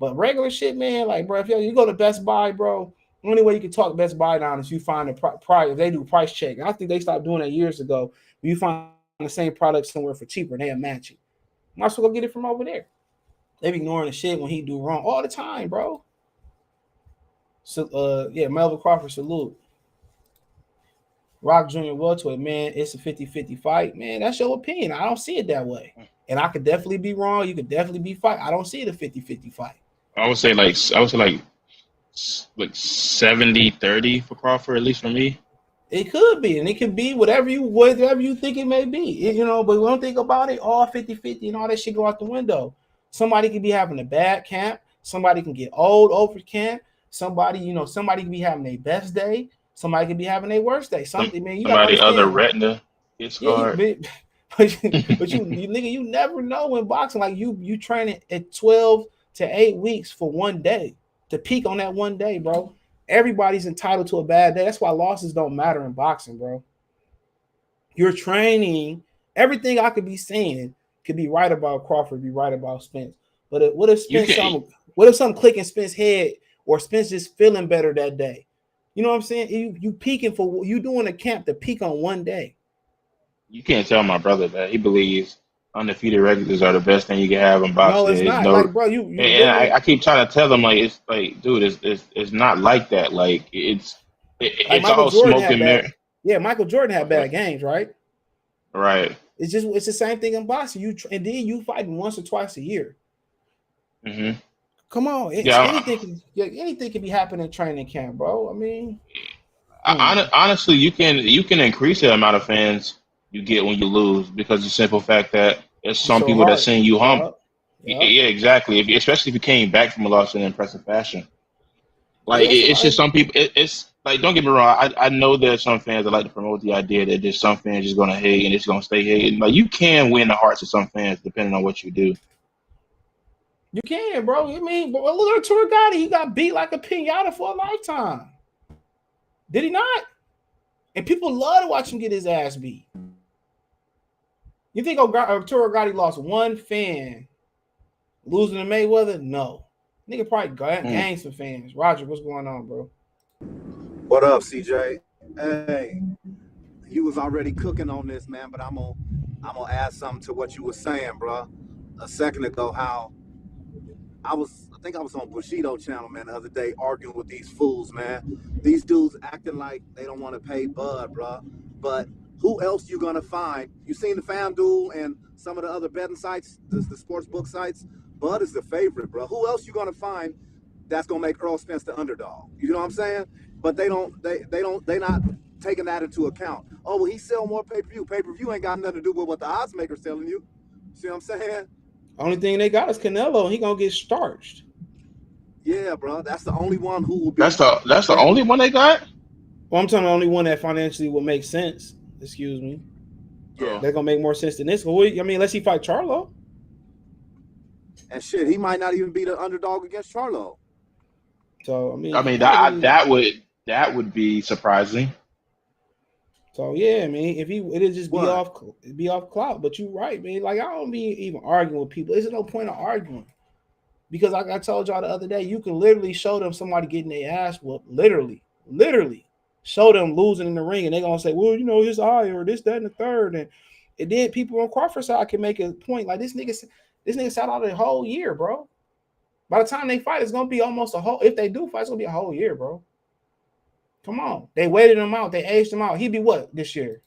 S1: But regular shit, man, like, bro, if you go to Best Buy, bro, the only way you can talk Best Buy down is you find a price. If they do price check. I think they stopped doing that years ago. You find the same product somewhere for cheaper, they'll match it. Might as well go get it from over there. They be ignoring the shit when he do wrong all the time, bro. So, Melvin Crawford, salute. Rock Jr. welterweight, man, it's a 50-50 fight. Man, that's your opinion. I don't see it that way. And I could definitely be wrong. You could definitely be fight. I don't see it a 50-50 fight.
S3: I would say like 70-30 for Crawford, at least for me.
S1: It could be, and it could be whatever you think it may be. But we don't think about it, all 50-50 and all that shit go out the window. Somebody could be having a bad camp. Somebody can get old over camp. Somebody can be having their best day. Somebody could be having their worst day. Something, man. You gotta
S3: Somebody
S1: understand.
S3: other retina gets scarred.
S1: But you never know in boxing. Like you training at 12 to 8 weeks for one day to peak on that one day, bro. Everybody's entitled to a bad day. That's why losses don't matter in boxing, bro. You're training. Everything I could be saying could be right about Crawford, be right about Spence. But what if something click in Spence's head, or Spence just feeling better that day? You know what I'm saying? You peaking for you doing a camp to peak on one day.
S3: You can't tell my brother that. He believes undefeated regulars are the best thing you can have in boxing.
S1: No, it's not.
S3: No,
S1: like, bro, you
S3: and I keep trying to tell him, like, it's like, dude, it's not like that. Like, it's
S1: Michael
S3: all
S1: Jordan
S3: smoke and mirror.
S1: Yeah, Michael Jordan had bad games, right?
S3: Right.
S1: It's the same thing in boxing. And then you fighting once or twice a year.
S3: Mm-hmm.
S1: Come on, anything can be happening in training camp, bro. I mean,
S3: honestly, you can increase the amount of fans you get when you lose, because the simple fact that there's some people that send you humble. Yeah, exactly. Especially if you came back from a loss in an impressive fashion. Like, it's just some people. It's like, don't get me wrong. I know there's some fans that like to promote the idea that there's some fans just gonna hate and it's gonna stay hating. Like, you can win the hearts of some fans depending on what you do.
S1: You can, bro. I mean, but look at Arturo Gatti. He got beat like a pinata for a lifetime. Did he not? And people love to watch him get his ass beat. You think Arturo Gatti lost one fan losing to Mayweather? No. Nigga probably gained some fans. Roger, what's going on, bro?
S4: What up, CJ? Hey, you was already cooking on this, man, but I'm gonna add something to what you were saying, bro. A second ago, how I think I was on Bushido channel, man, the other day, arguing with these fools, man. These dudes acting like they don't want to pay Bud, bro. But who else you gonna find? You seen the FanDuel and some of the other betting sites, the sports book sites? Bud is the favorite, bro. Who else you gonna find that's gonna make Errol Spence the underdog? You know what I'm saying? But they not taking that into account. Oh, well, he sell more pay-per-view. Pay-per-view ain't got nothing to do with what the odds maker's telling you. See what I'm saying?
S1: Only thing they got is Canelo, and he gonna get starched.
S4: Yeah, bro. That's the only one who will be.
S3: That's the only one they got.
S1: Well, I'm talking the only one that financially will make sense. Excuse me.
S4: Yeah.
S1: They're gonna make more sense than this. Well, I mean, unless he fight Charlo.
S4: And shit, he might not even be the underdog against Charlo.
S1: So I mean,
S3: that would be surprising.
S1: So yeah, I mean, if it'll just be off clout. But you're right, man. Like I don't be even arguing with people. There's no point of arguing because like I told y'all the other day, you can literally show them somebody getting their ass whooped. Literally show them losing in the ring, and they're gonna say, well, you know, his eye or this, that, and the third. And it did. People on Crawford's side can make a point like this nigga sat out a whole year, bro. By the time they fight, it's gonna be almost a whole. If they do fight, it's gonna be a whole year, bro. Come on. They waited him out. They aged him out. He'd be what this year?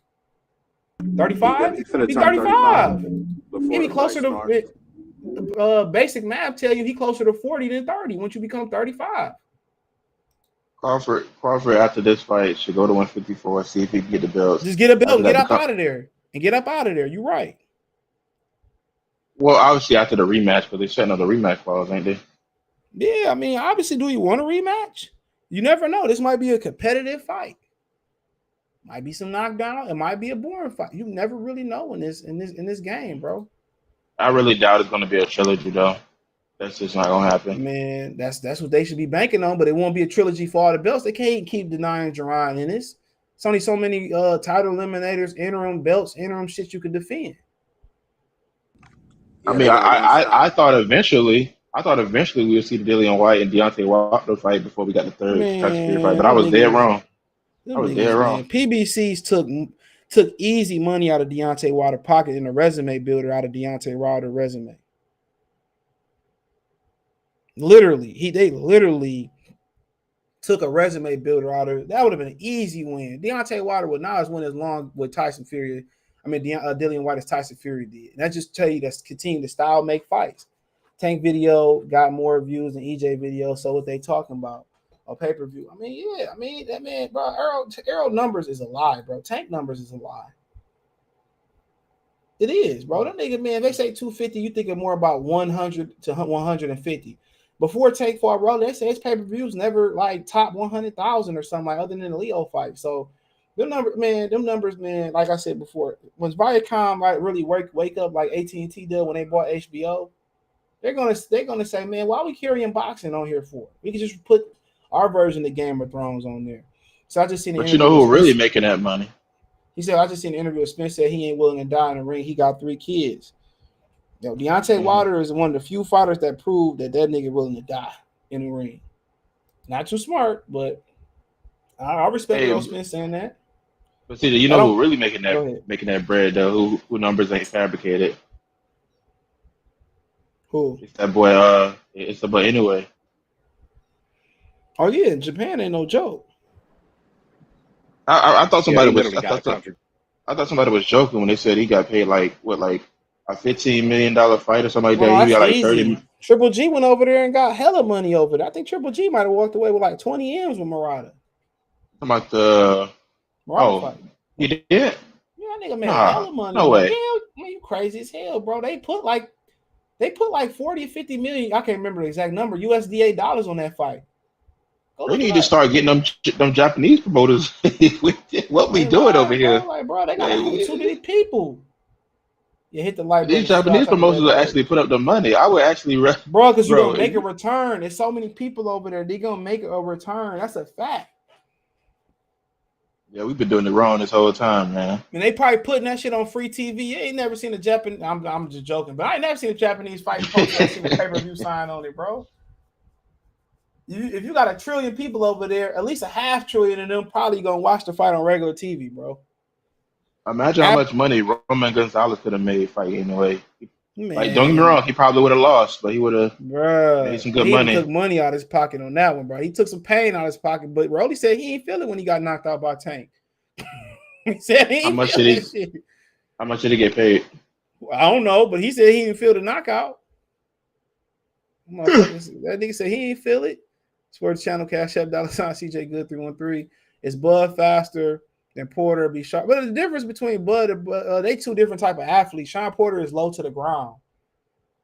S1: 35? He'd be 35. He'd be closer to basic math tell you he closer to 40 than 30 once you become 35.
S3: Crawford after this fight should go to 154, see if he can get the belts.
S1: Just get a belt and get up out of there. You're right.
S3: Well, obviously after the rematch, because they're setting up the rematch clause, ain't they?
S1: Yeah, I mean, obviously, do you want a rematch? You never know. This might be a competitive fight. Might be some knockdown. It might be a boring fight. You never really know in this game, bro.
S3: I really doubt it's going to be a trilogy, though. That's just not going to happen.
S1: Man, that's what they should be banking on, but it won't be a trilogy for all the belts. They can't keep denying Jerron in this. It's only so many title eliminators, interim belts, interim shit you can defend.
S3: Yeah, I mean, I thought eventually we would see the Dillian White and Deontay Wilder fight before we got the third Tyson fight, but I was dead wrong.
S1: PBCs took easy money out of Deontay Wilder's pocket in a resume builder out of Deontay Wilder's resume. They literally took a resume builder out of that. Would have been an easy win. Deontay Wilder would not have won as long with Tyson Fury. I mean, Dillian White as Tyson Fury did. And that just tell you that's continue to style make fights. Tank video got more views than EJ video. So what they talking about? A pay-per-view. I mean, yeah. I mean, that man, bro, Errol numbers is a lie, bro. Tank numbers is a lie. It is, bro. That nigga, man, they say 250, you thinking more about 100 to 150. Before Tank fought Rolly, they say his pay-per-views never like top 100,000 or something like other than the Leo fight. So them numbers, man, like I said before, when Viacom really wake up like AT&T did when they bought HBO, they're gonna say, man, why are we carrying boxing on here for? We can just put our version of Game of Thrones on there. So I just seen.
S3: But you know who really making that money?
S1: He said, I just seen an interview with Spence said he ain't willing to die in the ring. He got 3 kids. Yo, Deontay Wilder is one of the few fighters that proved that nigga willing to die in the ring. Not too smart, but I respect Errol Spence saying that.
S3: But see, you know who really making that bread though? Who numbers ain't fabricated?
S1: Who?
S3: It's that boy. It's the boy anyway.
S1: Oh yeah, Japan ain't no joke.
S3: I thought somebody was. I thought somebody was joking when they said he got paid like a $15 million fight or something like that. He got like 30.
S1: Triple G went over there and got hella money over there. I think Triple G might have walked away with like 20 M's with Murata.
S3: About the
S1: fight.
S3: He did?
S1: Yeah, nigga made hella money.
S3: No way.
S1: Hell, man, you crazy as hell, bro. They put like 40 or 50 million. I can't remember the exact number. USDA dollars on that fight.
S3: We need to start getting them Japanese promoters. What we doing over here?
S1: Bro, they got too many people. You hit the light.
S3: These Japanese promoters will actually put up the money. I would actually,
S1: bro, because you're gonna make a return. There's so many people over there. They're gonna make a return. That's a fact.
S3: Yeah, we've been doing it wrong this whole time, man.
S1: And they probably putting that shit on free TV. You ain't never seen a Japanese. I'm just joking, but I ain't never seen a Japanese fight post. I seen a pay-per-view sign on it, bro. If you got 1 trillion people over there, at least 500 billion of them probably gonna watch the fight on regular TV, bro.
S3: Imagine how much money Roman Gonzalez could have made fighting anyway. Like, don't get me wrong, he probably would have lost, but he would have made some good money.
S1: He took money out of his pocket on that one, bro. He took some pain out of his pocket, but Rolly said he ain't feel it when he got knocked out by Tank. He said he ain't
S3: how much did he get paid?
S1: I don't know, but he said he didn't feel the knockout. That nigga said he ain't feel it. Sports Channel, Cash App, $ CJ Good 313. Is Bud faster than Porter? Be sharp. But the difference between Bud and they two different type of athletes. Sean Porter is low to the ground,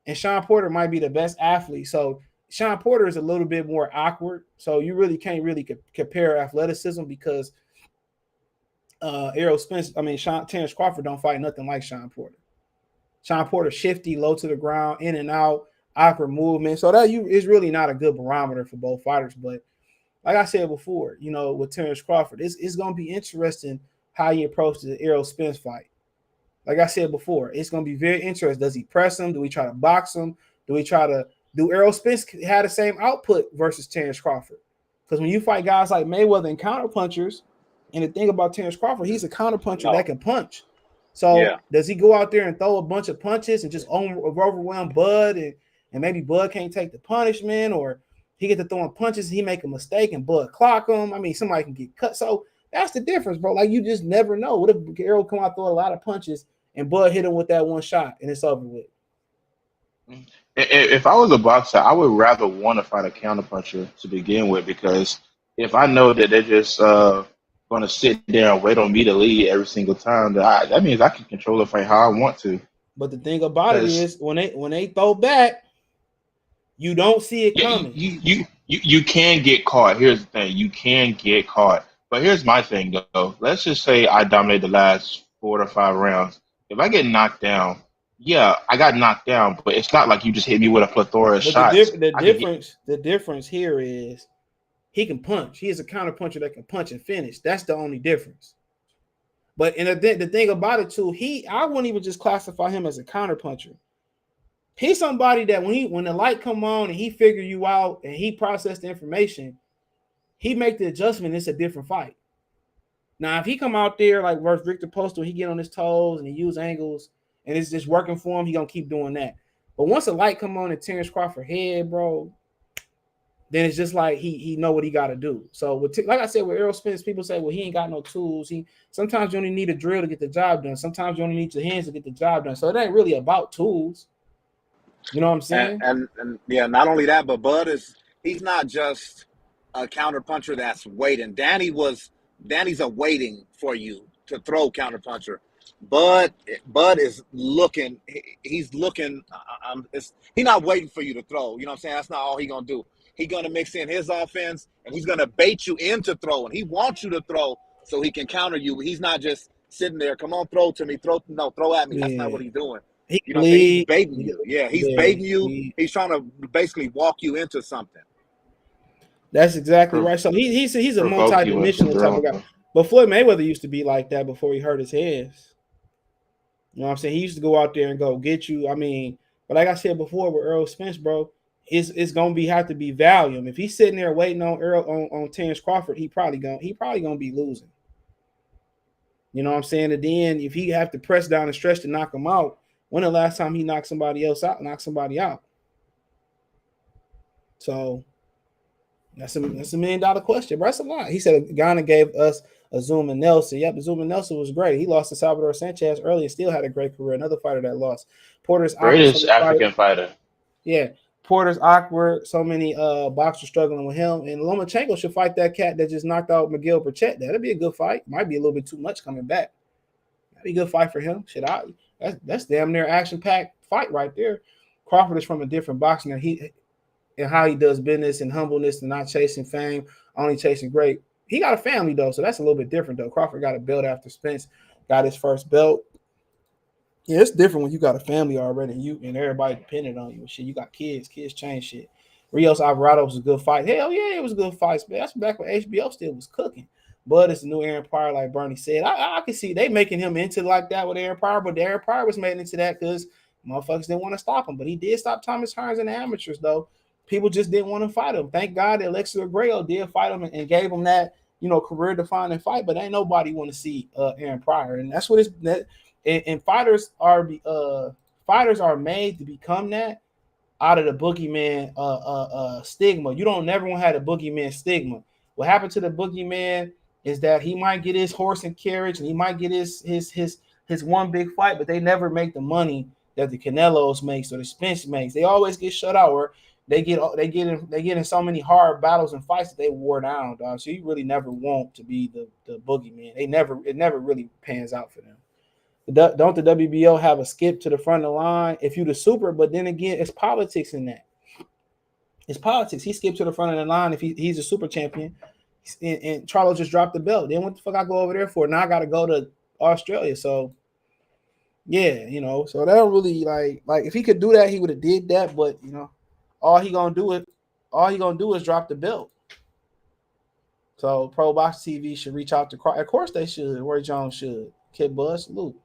S1: and Sean Porter might be the best athlete. So Sean Porter is a little bit more awkward, so you really can't really compare athleticism because Errol Spence, Terence Crawford don't fight nothing like Sean Porter. Sean Porter shifty, low to the ground, in and out, awkward movement. So that is really not a good barometer for both fighters. But like I said before, with Terence Crawford, it's going to be interesting how he approaches the Errol Spence fight. Like I said before, it's going to be very interesting. Does he press him? Do we try to box him? Do Errol Spence have the same output versus Terence Crawford? Because when you fight guys like Mayweather and counterpunchers, and the thing about Terence Crawford, he's a counterpuncher that can punch. So does he go out there and throw a bunch of punches and just overwhelm Bud and maybe Bud can't take the punishment, or he get to throwing punches, he make a mistake and Bud clock him? I mean, somebody can get cut. So that's the difference, bro. Like, you just never know. What if Errol come out throw a lot of punches and Bud hit him with that one shot and it's over with?
S3: If I was a boxer, I would rather want to fight a counterpuncher to begin with, because if I know that they're just going to sit there and wait on me to lead every single time, that means I can control the fight how I want to.
S1: But the thing about it is, when they throw back, you don't see it coming.
S3: You can get caught. Here's the thing: you can get caught. But here's my thing, though. Let's just say I dominate the last 4 to 5 rounds. If I get knocked down, yeah, I got knocked down, but it's not like you just hit me with a plethora of shots.
S1: The difference here is he can punch. He is a counterpuncher that can punch and finish. That's the only difference. But the thing about it too, I wouldn't even just classify him as a counterpuncher. He's somebody that when the light come on and he figure you out and he process the information, he make the adjustment. It's a different fight. Now, if he come out there like versus Victor Postal, he get on his toes and he use angles and it's just working for him, he gonna keep doing that. But once the light come on in Terence Crawford head, bro, then it's just like he know what he got to do. So like I said, with Errol Spence, people say, well, he ain't got no tools. Sometimes you only need a drill to get the job done. Sometimes you only need your hands to get the job done. So it ain't really about tools. You know what I'm saying?
S4: And yeah, not only that, but he's not just a counterpuncher that's waiting. Danny's a waiting for you to throw counterpuncher. Bud is looking. He's looking. He's not waiting for you to throw. You know what I'm saying? That's not all he's gonna do. He's gonna mix in his offense, and he's gonna bait you into throwing. He wants you to throw so he can counter you. He's not just sitting there. Come on, throw to me. Throw at me. That's not what he's doing. You know what I'm saying? He's baiting you. Yeah, he's baiting you. He's trying to basically walk you into something.
S1: That's exactly right. So he's a multi-dimensional type of guy. But Floyd Mayweather used to be like that before he hurt his hands. You know what I'm saying? He used to go out there and go get you. I mean, but like I said before with Errol Spence, bro, it's gonna have to be volume. If he's sitting there waiting on on Terence Crawford, he probably gonna be losing. You know what I'm saying? And then if he have to press down and stretch to knock him out, when the last time he knocked somebody out? So that's a $1 million question, bro. That's a lot. He said Ghana gave us Azuma Nelson. Yep, Azuma Nelson was great. He lost to Salvador Sanchez early and still had a great career. Another fighter that lost. Porter's
S3: greatest African fighter.
S1: Yeah. Porter's awkward. So many boxers struggling with him. And Lomachenko should fight that cat that just knocked out Miguel Burchett. That'd be a good fight. Might be a little bit too much coming back. That'd be a good fight for him. That's damn near action-packed fight right there. Crawford is from a different boxing and how he does business and humbleness and not chasing fame, only chasing great. He got a family, though, so that's a little bit different, though. Crawford got a belt after Spence got his first belt. Yeah, it's different when you got a family already and everybody dependent on you. Shit, you got kids. Kids change shit. Rios Alvarado was a good fight. Hell yeah, it was a good fight. That's back when HBO still was cooking. But it's the new Aaron Pryor, like Bernie said. I can see they making him into like that with Aaron Pryor, but Aaron Pryor was made into that because motherfuckers didn't want to stop him. But he did stop Thomas Hearns in the amateurs, though. People just didn't want to fight him. Thank God that Alexis Agrego did fight him and gave him that, career-defining fight. But ain't nobody want to see Aaron Pryor, and that's what it's. And fighters are made to become that out of the boogeyman stigma. You don't never want to have the boogeyman stigma. What happened to the boogeyman is that he might get his horse and carriage and he might get his one big fight, but they never make the money that the Canelos makes or the Spence makes. They always get shut out, or they get in so many hard battles and fights that they wore down, dog. So you really never want to be the boogeyman. It never really pans out for them. Don't the WBO have a skip to the front of the line if you the super? But then again, it's politics in that. It's politics. He skipped to the front of the line if he's a super champion. And Charlo just dropped the belt. Then what the fuck I go over there for? Now I got to go to Australia. So yeah, so that don't really like if he could do that, he would have did that. But all he gonna do is drop the belt. So Pro Box TV should reach out to. Of course they should. Roy Jones should. Kid Buzz, Luke.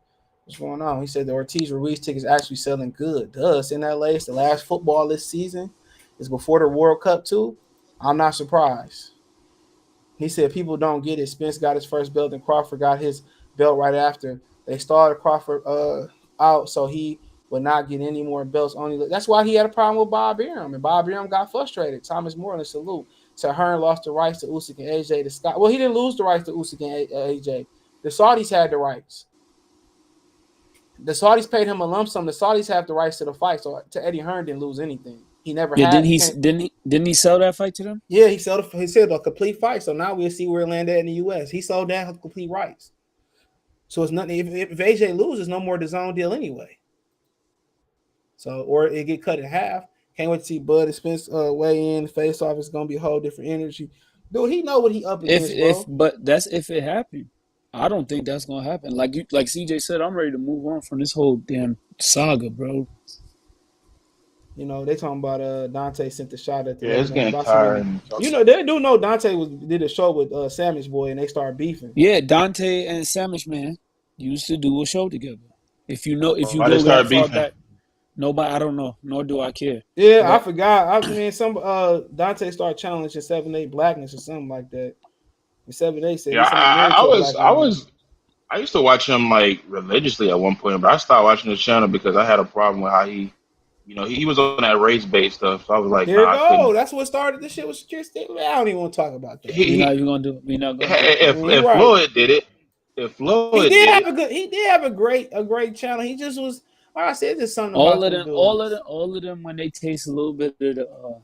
S1: What's going on? He said the Ortiz Ruiz tickets actually selling good. It's in LA. It's the last football this season. It's before the World Cup too. I'm not surprised. He said people don't get it. Spence got his first belt and Crawford got his belt right after. They started Crawford out so he would not get any more belts. That's why he had a problem with Bob Arum. And Bob Arum got frustrated. Thomas Moreland, salute. So Hearn lost the rights to Usyk and AJ to Scott. Well, he didn't lose the rights to Usyk and AJ. The Saudis had the rights. The Saudis paid him a lump sum. The Saudis have the rights to the fight. So to Eddie Hearn didn't lose anything. He never had.
S5: Didn't he sell that fight to them?
S1: Yeah, he sold a complete fight. So now we'll see where it landed in the U.S. He sold that complete rights. So it's nothing. If AJ loses, no more DAZN deal anyway. So or it get cut in half. Can't wait to see Bud and Spence weigh in. Face off. It's gonna be a whole different energy. Dude, he know what he up against, bro.
S5: But that's if it happened. I don't think that's gonna happen. Like CJ said, I'm ready to move on from this whole damn saga, bro.
S1: They talking about Dante sent the shot at the.
S3: Yeah, it's getting tiring.
S1: They do know Dante did a show with Sandwich Boy and they started beefing.
S5: Yeah, Dante and Sandwich Man used to do a show together. If you go
S3: they
S5: that far
S3: beefing?
S5: back, nobody, I don't know, nor do I care.
S1: Yeah, but I forgot. Some Dante started challenging 7-8 blackness or something like that. And 7-8 said,
S3: Yeah, I used to watch him like religiously at one point, but I stopped watching his channel because I had a problem with how he was on that race-based stuff. So I was like,
S1: that's what started this shit. Was just I don't even want to talk about that.
S5: We're not even gonna do it.
S3: If Floyd did it, he
S1: did have a great channel. He just was, like I said, just something.
S5: All of them, when they taste a little bit of the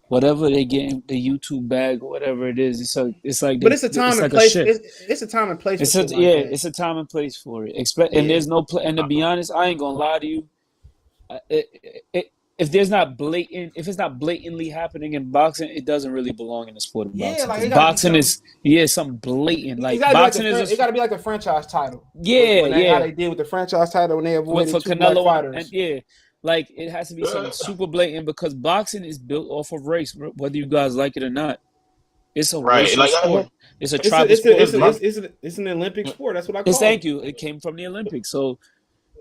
S5: whatever they get, the YouTube bag or whatever it is, it's like.
S1: But it's a time and place. It's a time and place.
S5: It's a time and place for it. And there's no and to be honest, I ain't gonna lie to you. If it's not blatantly happening in boxing, it doesn't really belong in the sport of boxing.
S1: Like
S5: boxing is something blatant. Like boxing
S1: it got to be like a franchise title.
S5: Yeah,
S1: how they did with the franchise title when they avoided
S5: for
S1: two black fighters.
S5: Like it has to be something super blatant because boxing is built off of race, whether you guys like it or not. It's a racial sport. It's a tribal sport.
S1: It's an Olympic sport. That's what I call it.
S5: Thank you. It came from the Olympics, so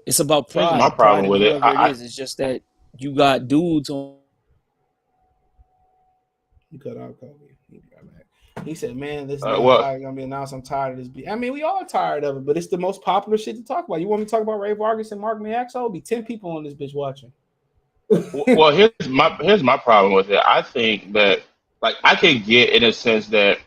S5: it's about pride.
S3: Here's my problem with it.
S5: It's just that you got dudes on.
S1: You cut out Kobe. He said, "Man, this is gonna be announced. I'm tired of this. I mean, we all tired of it, but it's the most popular shit to talk about. You want me to talk about Ray Vargas and Mark Miaxo? It'll be 10 people on this bitch watching."
S3: Well, here's my problem with it. I think that I can get in a sense that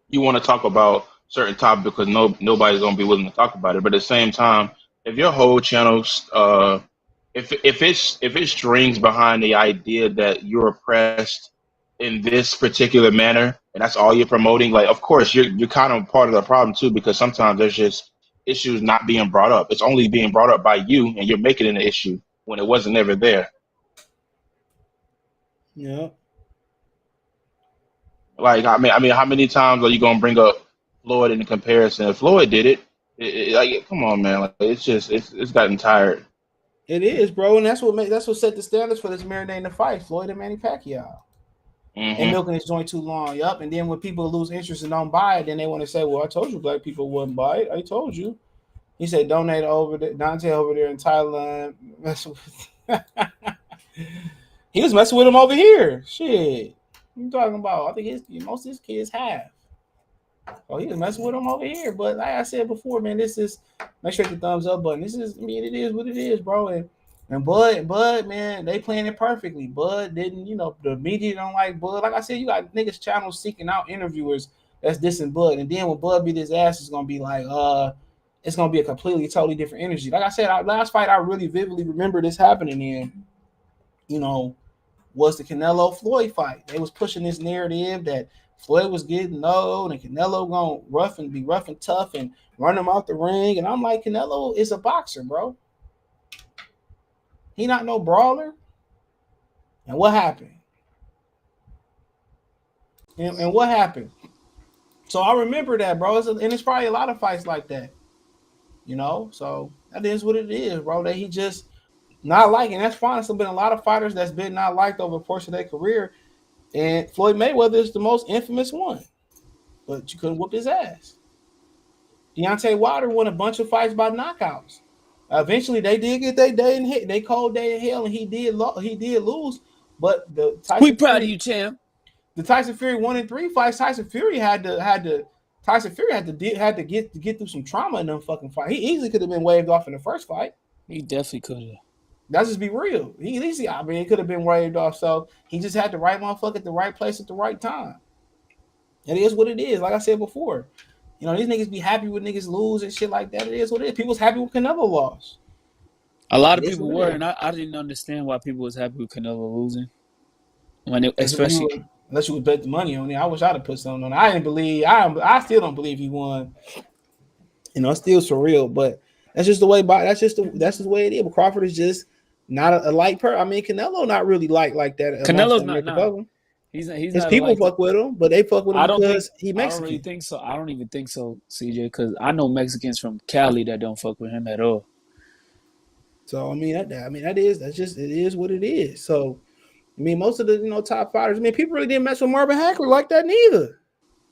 S3: you want to talk about certain topic because nobody's gonna be willing to talk about it. But at the same time, if your whole channel, if it strings behind the idea that you're oppressed in this particular manner, and that's all you're promoting, like of course you're kind of part of the problem too, because sometimes there's just issues not being brought up. It's only being brought up by you, and you're making it an issue when it wasn't ever there.
S1: Yeah.
S3: Like I mean, how many times are you gonna bring up Floyd in the comparison? If Floyd did it, come on, man. Like it's gotten tired.
S1: It is, bro, and that's what set the standards for this marinating the fight, Floyd and Manny Pacquiao.
S3: Mm-hmm.
S1: And milking this joint too long. Yup. And then when people lose interest and don't buy it, then they want to say, well, I told you black people wouldn't buy it. I told you. He said donate over there, Dante over there in Thailand. He was messing with him over here. Shit. What you talking about? I think most of his kids have. Oh, he was messing with him over here. But like I said before, man, this is make sure you hit the thumbs up button. It is what it is, bro. And Bud, man, they playing it perfectly. Bud didn't, the media don't like Bud. Like I said, you got niggas channels seeking out interviewers that's dissing Bud. And then when Bud beat his ass, it's gonna be like, it's gonna be a totally different energy. Like I said, our last fight I really vividly remember this happening in, was the Canelo Floyd fight. They was pushing this narrative that Floyd was getting old and Canelo gonna be rough and tough and run him out the ring. And I'm like, Canelo is a boxer, bro. He not no brawler. And what happened? And what happened? So I remember that, bro. And it's probably a lot of fights like that, you know. So that is what it is, bro. That he just not liking. That's fine. There's been a lot of fighters that's been not liked over the course of their career, and Floyd Mayweather is the most infamous one. But you couldn't whoop his ass. Deontay Wilder won a bunch of fights by knockouts. Eventually, they did get their day in hell, they cold day in hell, and he did lose. But the
S5: We
S1: Tyson
S5: proud
S1: Fury,
S5: of you, champ.
S1: the Tyson Fury 1-3 fights, Tyson Fury had to get through some trauma in them fucking fight. He easily could have been waved off in the first fight.
S5: He definitely could have.
S1: Let's just be real. He could have been waved off. So he just had the right motherfucker at the right place at the right time. It is what it is. Like I said before, you know, these niggas be happy with niggas lose and shit like that. It is what it is. People's happy with Canelo loss.
S5: A lot of people were, and I didn't understand why people was happy with Canelo losing. Especially
S1: unless you would bet the money on it. I wish I'd have put something on it. I didn't believe. I still don't believe he won. You know, it's still surreal, but that's just the way. That's just the way it is. But Crawford is just not a light person. I mean, Canelo not really like that.
S5: Canelo's not. He's
S1: his
S5: not
S1: people fuck with him, but they fuck with him because he Mexican.
S5: I don't really think so. I don't even think so, CJ, because I know Mexicans from Cali that don't fuck with him at all.
S1: So I mean, it is what it is. So I mean, most of the top fighters. I mean, people really didn't mess with Marvin Hagler like that neither.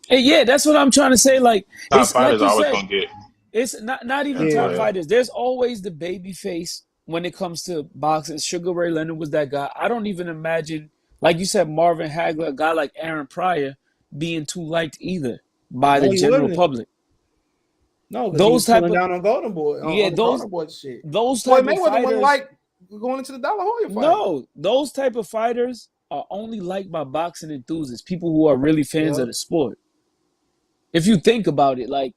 S5: Hey, yeah, that's what I'm trying to say. Like,
S3: top fighters always gonna get.
S5: It's not even top fighters. There's always the baby face when it comes to boxing. Sugar Ray Leonard was that guy. I don't even imagine, like you said, Marvin Hagler, a guy like Aaron Pryor, being too liked either by the general public.
S1: No, those type of down on Golden Boy. Golden Boy shit.
S5: Those type of fighters
S1: wasn't like going into the De La Hoya fight.
S5: No, those type of fighters are only liked by boxing enthusiasts, people who are really fans of the sport. If you think about it, like,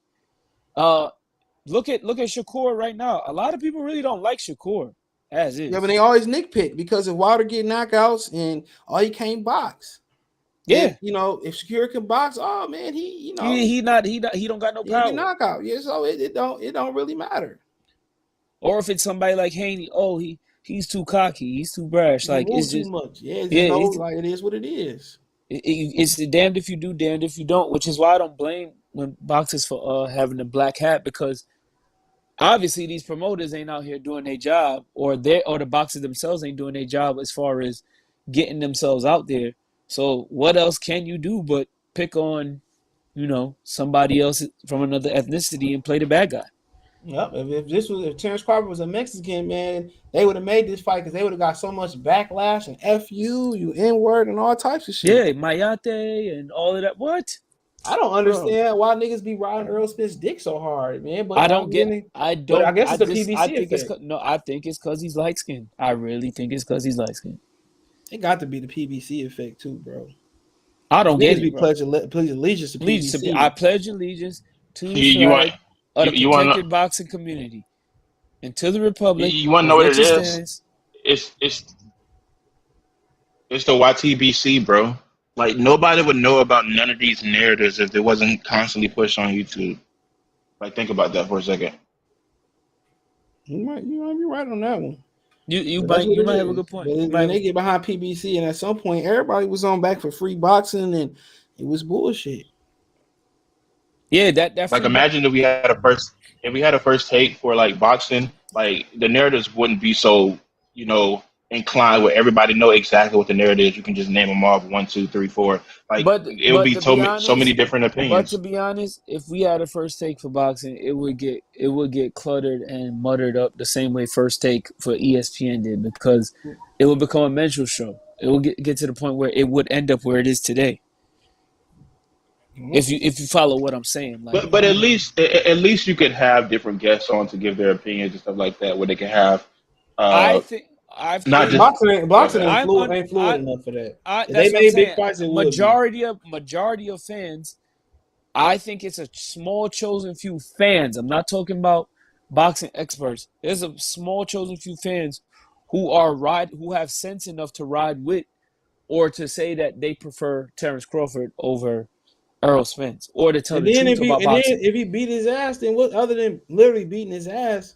S5: look at Shakur right now. A lot of people really don't like Shakur as is.
S1: Yeah, but they always nitpick because if Wilder get knockouts and he can't box.
S5: Yeah,
S1: if Shakur can box, oh man, he
S5: don't got no power.
S1: He knockout. Yeah, so it don't really matter.
S5: Or if it's somebody like Haney, he's too cocky, he's too brash. Like, it's just
S1: too much. It's like it is what it is.
S5: It's the damned if you do, damned if you don't, which is why I don't blame when boxers for having the black hat, because obviously these promoters ain't out here doing their job, or the boxers themselves ain't doing their job as far as getting themselves out there. So what else can you do but pick on, somebody else from another ethnicity and play the bad guy?
S1: Yep. If Terence Crawford was a Mexican, man, they would have made this fight because they would have got so much backlash and you N-word and all types of shit.
S5: Yeah, Mayate and all of that. What?
S1: I don't understand why niggas be riding Errol Spence's dick so hard, man. But
S5: I guess it's the PBC effect. I think it's because he's light skinned. I really think it's because he's light skinned.
S1: It got to be the PBC effect too, bro.
S5: I don't get it.
S1: Pledge allegiance to PBC.
S5: I pledge allegiance to the flag of the protected boxing community and to the republic.
S3: You want to know what it is? It's the YTBC, bro. Like, nobody would know about none of these narratives if it wasn't constantly pushed on YouTube. Like, think about that for a second.
S1: You might be right on that one.
S5: You might have a good point.
S1: When they get behind PBC, and at some point everybody was on back for free boxing, and it was bullshit.
S5: Yeah, that
S3: like, imagine if we had a first take for like boxing, like the narratives wouldn't be so inclined where everybody know exactly what the narrative is. You can just name them off 1, 2, 3, 4. Like, it would be so many different opinions.
S5: But to be honest, if we had a first take for boxing, it would get cluttered and muttered up the same way first take for ESPN did, because it would become a menstrual show. It would get to the point where it would end up where it is today. If you follow what I'm saying, like,
S3: but at least you could have different guests on to give their opinions and stuff like that, where they can have.
S1: Boxing ain't fluid enough for that. They made big fights.
S5: Majority of fans, I think it's a small chosen few fans. I'm not talking about boxing experts. There's a small chosen few fans who have sense enough to ride with, or to say that they prefer Terence Crawford over Errol Spence, or to tell the truth about boxing.
S1: If he beat his ass, then what? Other than literally beating his ass,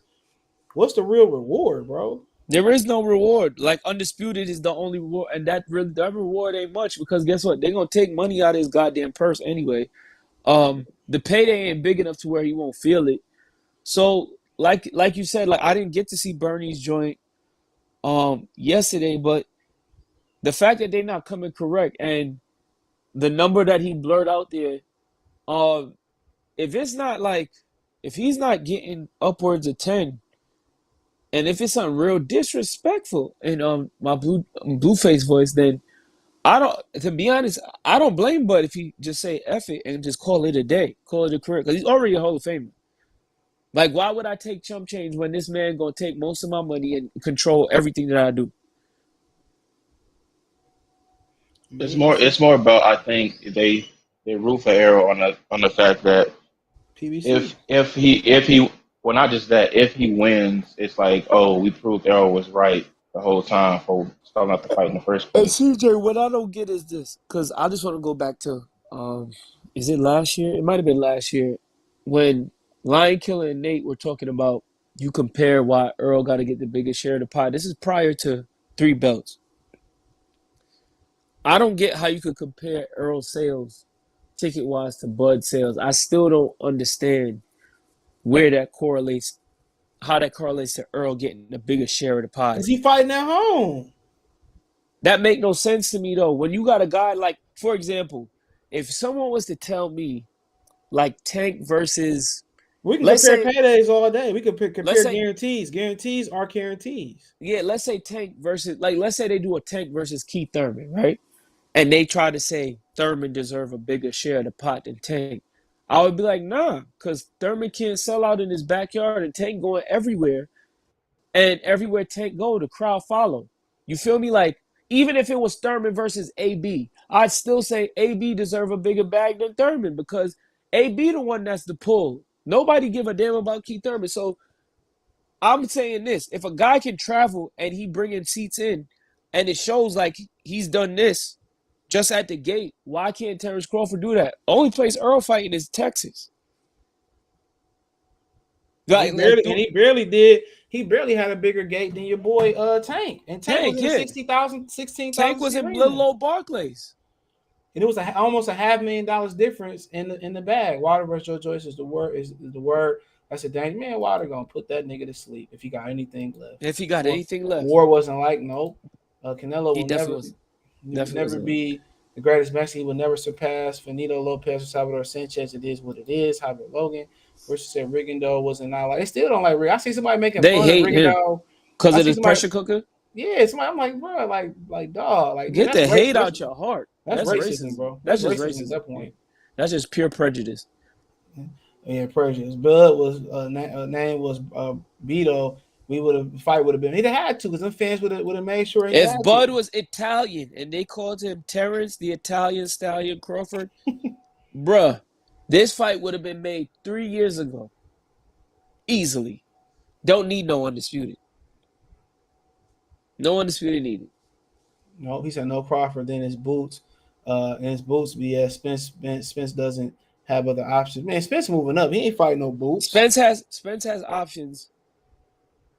S1: what's the real reward, bro?
S5: There is no reward. Like undisputed is the only reward, and that reward ain't much because guess what? They're gonna take money out of his goddamn purse anyway. The payday ain't big enough to where he won't feel it. So, like you said, like I didn't get to see Bernie's joint yesterday, but the fact that they're not coming correct and the number that he blurred out there, um, if it's not like if he's not getting upwards of 10, and if it's something real disrespectful in my blueface voice, then I don't. To be honest, I don't blame Bud if he just say F it and just call it a day, call it a career, because he's already a Hall of Famer. Like, why would I take chump change when this man gonna take most of my money and control everything that I do?
S3: It's more about I think they root for Arrow on the fact that
S1: PBC.
S3: if he well not just that if he wins it's like oh we proved Arrow was right the whole time for starting out the fight in the first
S5: And
S3: place.
S5: CJ, what I don't get is this, because I just want to go back to, is it last year? It might have been last year when Lion Killer and Nate were talking about you compare why Earl got to get the biggest share of the pie. This is prior to 3 belts. I don't get how you could compare Earl sales ticket wise to Bud sales. I still don't understand where that correlates, how that correlates to Earl getting the biggest share of the pie.
S1: Is he fighting at home?
S5: That make no sense to me though. When you got a guy like, for example, if someone was to tell me like Tank versus,
S1: We can
S5: let's
S1: compare
S5: say,
S1: paydays all day. We can compare
S5: let's say,
S1: guarantees. Guarantees are guarantees.
S5: yeah, let's say Tank versus, like, let's say they do a Tank versus Keith Thurman, right? And they try to say Thurman deserve a bigger share of the pot than Tank. I would be like, nah, because Thurman can't sell out in his backyard and Tank going everywhere. And everywhere Tank go, the crowd follow. You feel me? Like, even if it was Thurman versus AB, I'd still say AB deserve a bigger bag than Thurman because AB the one that's the pull. Nobody give a damn about Keith Thurman. So I'm saying this: if a guy can travel and he bringing seats in, and it shows like he's done this just at the gate, why can't Terence Crawford do that? Only place Earl fighting is Texas.
S1: He barely did. He barely had a bigger gate than your boy Tank. And Tank was in
S5: yeah.
S1: 16,000
S5: Tank was in little old Barclays.
S1: And it was almost $500,000 difference in the bag. Wilder versus Joe Joyce is the word. I said, dang, man, Wilder gonna put that nigga to sleep if he got anything left.
S5: If he got anything left.
S1: War wasn't like, no. Canelo
S5: He
S1: will never be the greatest Mexican. He will never surpass Finito Lopez or Salvador Sanchez. It is what it is. Javier Logan versus said Rigondeaux wasn't not like. They still don't like Rigondeaux. I see somebody making
S5: fun
S1: of Rigondeaux
S5: because of his pressure cooker.
S1: Yeah, somebody, I'm like, bro, like dog, like
S5: get the hate out your heart.
S1: That's racism, bro.
S5: That's just racism at that point. That's just pure prejudice.
S1: Yeah, prejudice. Bud was name was Beto. Fight would have been. He'd have had to because them fans would have made sure.
S5: If Bud was Italian and they called him Terence the Italian Stallion Crawford, bruh, this fight would have been made 3 years ago, easily. Don't need no undisputed. No undisputed needed.
S1: No, he said no Crawford. Then his boots, BS. Spence doesn't have other options. Man, Spence moving up. He ain't fighting no boots.
S5: Spence has options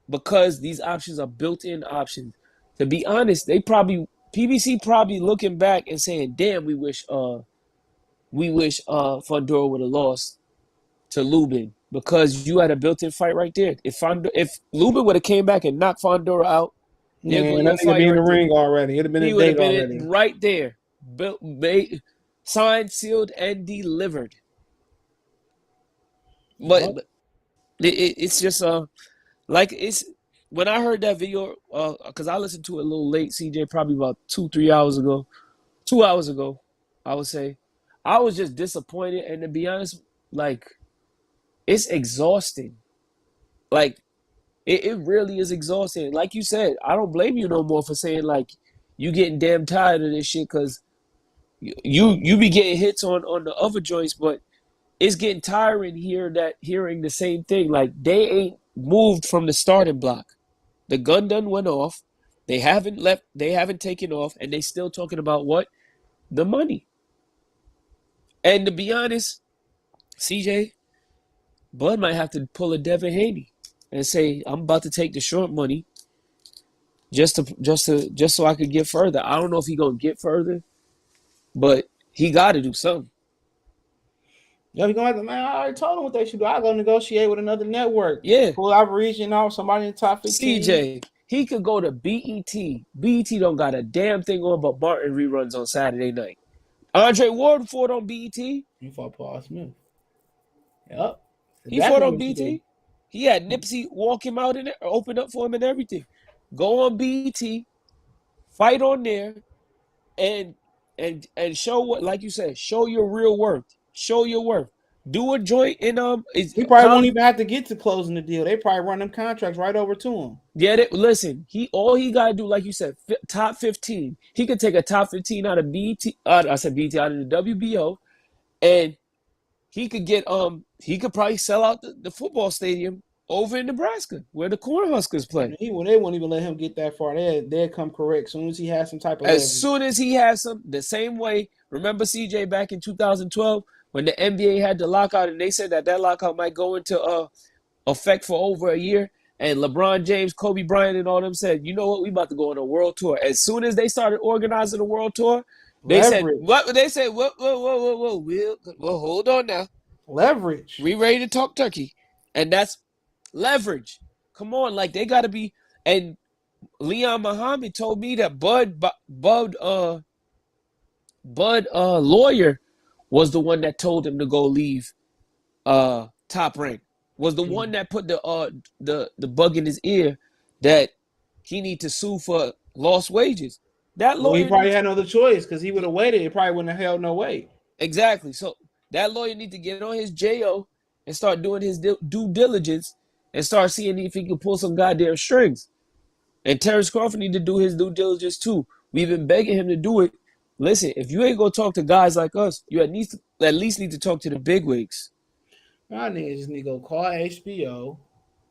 S5: because these options are built-in options. To be honest, PBC probably looking back and saying, "Damn, we wish Fundora would have lost to Lubin because you had a built-in fight right there. If Lubin would have came back and knocked Fundora out,
S1: yeah, that nigga be in the ring already. It'd have been a date already.
S5: Right there, signed, sealed, and delivered. But it's just like it's when I heard that video because I listened to it a little late, CJ, probably about 2 hours ago, I would say. I was just disappointed, and to be honest, like it's exhausting. Like it really is exhausting. Like you said, I don't blame you no more for saying like you getting damn tired of this shit because you be getting hits on the other joints, but it's getting tiring hearing the same thing. Like they ain't moved from the starting block. The gun done went off. They haven't left. They haven't taken off, and they still talking about what? The money. And to be honest, CJ, Bud might have to pull a Devin Haney and say, I'm about to take the short money just so I could get further. I don't know if he gonna get further, but he got to do something.
S1: Yeah, we gonna have to, man. I already told him what they should do. I go negotiate with another network.
S5: Yeah,
S1: Pull out region off somebody in the top 15.
S5: CJ, he could go to BET. BET don't got a damn thing on but Martin reruns on Saturday night. Andre Ward fought on BET.
S1: He fought Paul Smith. Yep.
S5: He fought on BET. He had Nipsey walk him out and open up for him and everything. Go on BET, fight on there, and show what, like you said, show your real worth. Show your worth. Do a joint in
S1: he probably won't even have to get to closing the deal. They probably run them contracts right over to him.
S5: Get it? Listen, all he gotta do, like you said, top 15. He could take a top 15 out of BET. I said BET out of the WBO, and he could get he could probably sell out the football stadium over in Nebraska where the Cornhuskers play.
S1: They won't even let him get that far. They'll come correct as soon as he has some type of
S5: As
S1: leverage.
S5: soon as he has some, the same way. Remember CJ back in 2012 when the NBA had the lockout and they said that lockout might go into effect for over a year, and LeBron James, Kobe Bryant, and all them said, you know what, we about to go on a world tour. As soon as they started organizing a world tour, they
S1: leverage.
S5: said what? They said whoa, well, hold on now.
S1: Leverage.
S5: We ready to talk turkey, and that's leverage. Come on, like they got to be. And Leon Muhammad told me that Bud lawyer was the one that told him to go leave Top Rank. Was the one that put the bug in his ear that he need to sue for lost wages. That lawyer,
S1: he probably had no other choice because he would have waited. It probably wouldn't have held no weight.
S5: Exactly. So that lawyer need to get on his JO and start doing his due diligence and start seeing if he can pull some goddamn strings. And Terence Crawford need to do his due diligence too. We've been begging him to do it. Listen, if you ain't gonna talk to guys like us, you at least need to talk to the bigwigs.
S1: My niggas just need to go call HBO,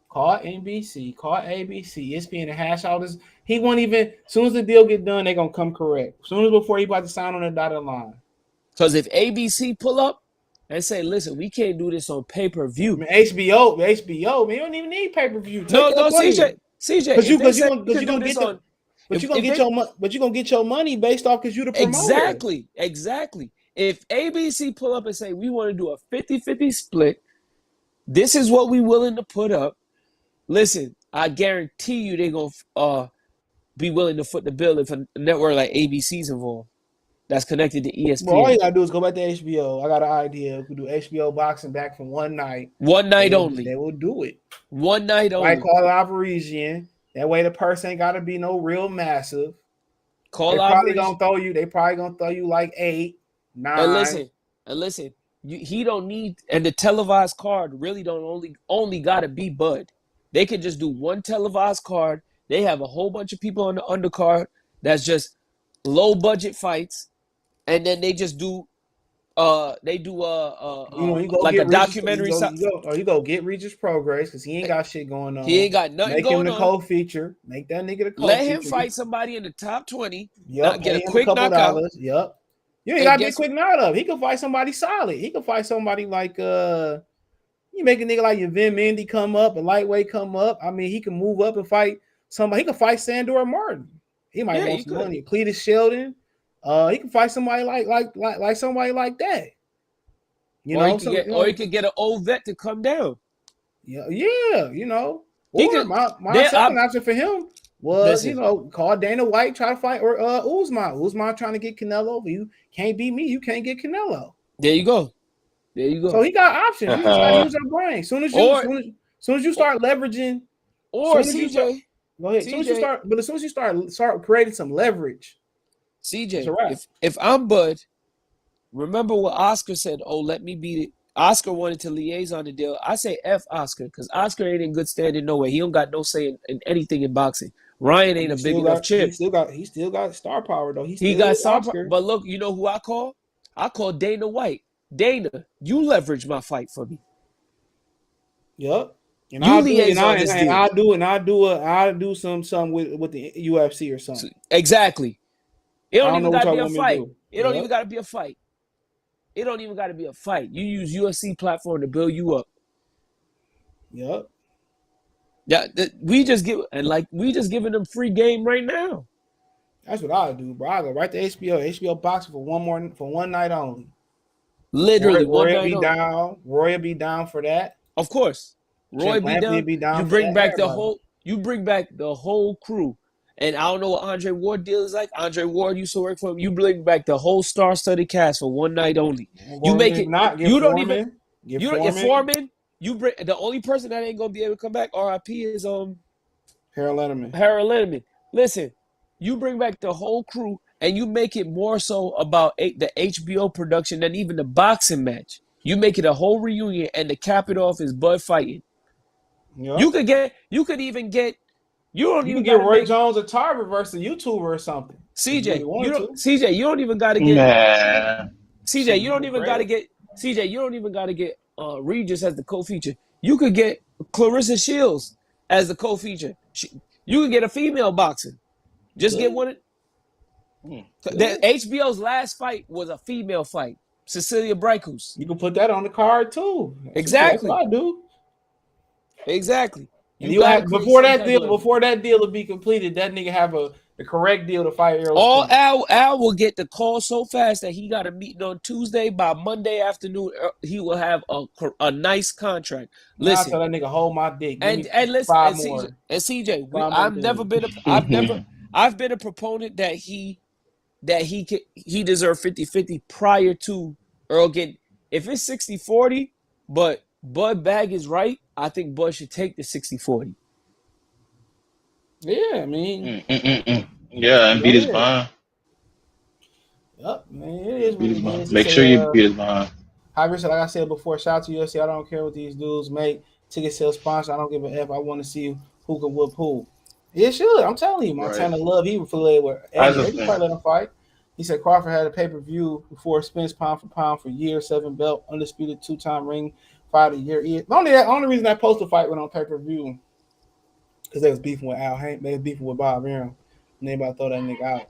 S1: call NBC, call ABC, ESPN, and hash out this. He won't even. As soon as the deal get done, they gonna come correct. As soon as before he about to sign on the dotted line.
S5: Because if ABC pull up and say, "Listen, we can't do this on pay-per-view,"
S1: I mean, HBO, man, you don't even need pay-per-view.
S5: No, CJ, because
S1: you gonna get your money based off because you the promoter.
S5: Exactly. If ABC pull up and say we want to do a 50-50 split, this is what we willing to put up. Listen, I guarantee you they're gonna be willing to foot the bill if a network like ABC's involved. That's connected to ESPN.
S1: Well, all you gotta do is go back to HBO. I got an idea. We do HBO boxing back from one night.
S5: One night only.
S1: They will do it.
S5: One night only.
S1: Like call out Parisian. That way the purse ain't gotta be no real massive. They probably gonna throw you like 8, 9.
S5: And listen. He don't need, and the televised card really don't only gotta be Bud. They could just do one televised card. They have a whole bunch of people on the undercard that's just low budget fights. And then they just do, like a documentary.
S1: You go get Regis Progress because he ain't got shit going on.
S5: He ain't got nothing going on.
S1: Make him the co-feature. Make that nigga the co-feature.
S5: Let him fight somebody in the top 20.
S1: Yep.
S5: Get a quick knockout.
S1: Yep. You ain't got to be a quick knockout. He can fight somebody solid. He can fight somebody like you make a nigga like your Vin Mendy come up, a lightweight come up. I mean, he can move up and fight somebody. He can fight Sandor Martin. He might want some money. Cletus Sheldon. He can fight somebody like somebody like that.
S5: Or he could get an old vet to come down.
S1: Yeah. My second option for him was, call Dana White, try to fight, or Usman. Usman trying to get Canelo. You can't beat me. You can't get Canelo.
S5: There you go.
S1: So he got options. You just gotta use your brain. Soon as you start leveraging,
S5: or CJ.
S1: Go ahead. As soon as you start creating some leverage.
S5: CJ, if I'm Bud, remember what Oscar said, let me beat it. Oscar wanted to liaison the deal. I say F Oscar because Oscar ain't in good standing nowhere. He don't got no say in anything in boxing. Ryan ain't a big enough chip.
S1: He still got star power though.
S5: He got star power. But look, you know who I call? I call Dana White. Dana, you leverage my fight for me.
S1: Yep. And
S5: I'll
S1: do something with the UFC or something.
S5: Exactly. It don't even gotta be a fight. It don't even gotta be a fight. You use UFC platform to build you up.
S1: Yep.
S5: Yeah, we just giving them free game right now.
S1: That's what I'll do, bro. I'll go right to HBO boxing for one night only.
S5: Literally one
S1: Roy will
S5: night
S1: be
S5: only.
S1: down. Roy will be down for that.
S5: Of course, Roy
S1: Jim
S5: be
S1: Lampley
S5: down.
S1: will be down
S5: You
S1: for
S5: bring
S1: that.
S5: back
S1: Everybody.
S5: you bring back the whole crew. And I don't know what Andre Ward deal is like. Andre Ward used to work for him. You bring back the whole star-studded cast for one night only. You
S1: Or
S5: make
S1: if
S5: it.
S1: not,
S5: You don't even.
S1: Get
S5: You don't. If
S1: Foreman.
S5: Foreman, you bring the only person that ain't gonna be able to come back. R.I.P. is
S1: Harold Letterman.
S5: Harold Letterman. Listen, you bring back the whole crew and you make it more so about the HBO production than even the boxing match. You make it a whole reunion, and to cap it off is Bud fighting.
S1: Yep.
S5: You could even get. You don't
S1: You
S5: even
S1: can get
S5: got to
S1: Roy
S5: make
S1: Jones or Tarver versus a YouTuber or something.
S5: CJ.
S1: You
S5: CJ. You don't even got to get
S3: Man,
S5: CJ. You don't even got to get CJ. You don't even got to get Regis as the co-feature. You could get Clarissa Shields as the co-feature. You could get a female boxer. Just get one. HBO's last fight was a female fight. Cecilia Brykus.
S1: You can put that on the card too.
S5: Exactly.
S1: That's what I do.
S5: Exactly.
S1: And you have before that deal to be completed, that nigga have the correct deal to fight Errol Spence.
S5: Al will get the call so fast that he got a meeting on Tuesday. By Monday afternoon, he will have a nice contract. Listen,
S1: I'll tell that nigga hold my dick.
S5: And listen,
S1: five more.
S5: CJ, I've been a proponent that he deserved 50-50 prior to Earl getting. If it's 60-40, but Bud Bag is right, I think Bud should take the 60-40.
S1: Yeah, I mean.
S3: Yeah, and beat his bond.
S1: Yep, man. It is what it is.
S3: Make sure you beat his bond.
S1: Like I said before, shout out to UFC. I don't care what these dudes make. Ticket sales sponsor. I don't give a F. I want to see who can whoop who. It should. I'm telling you. Montana Love, he affiliated with Eddie. Eddie probably let him fight. He said Crawford had a pay-per-view before Spence pound for pound for years, 7 belt, undisputed 2-time ring fight a year. The only reason that postal fight went on pay-per-view because they was beefing with Al Haymon. They was beefing with Bob Arum. And they about to throw that nigga out.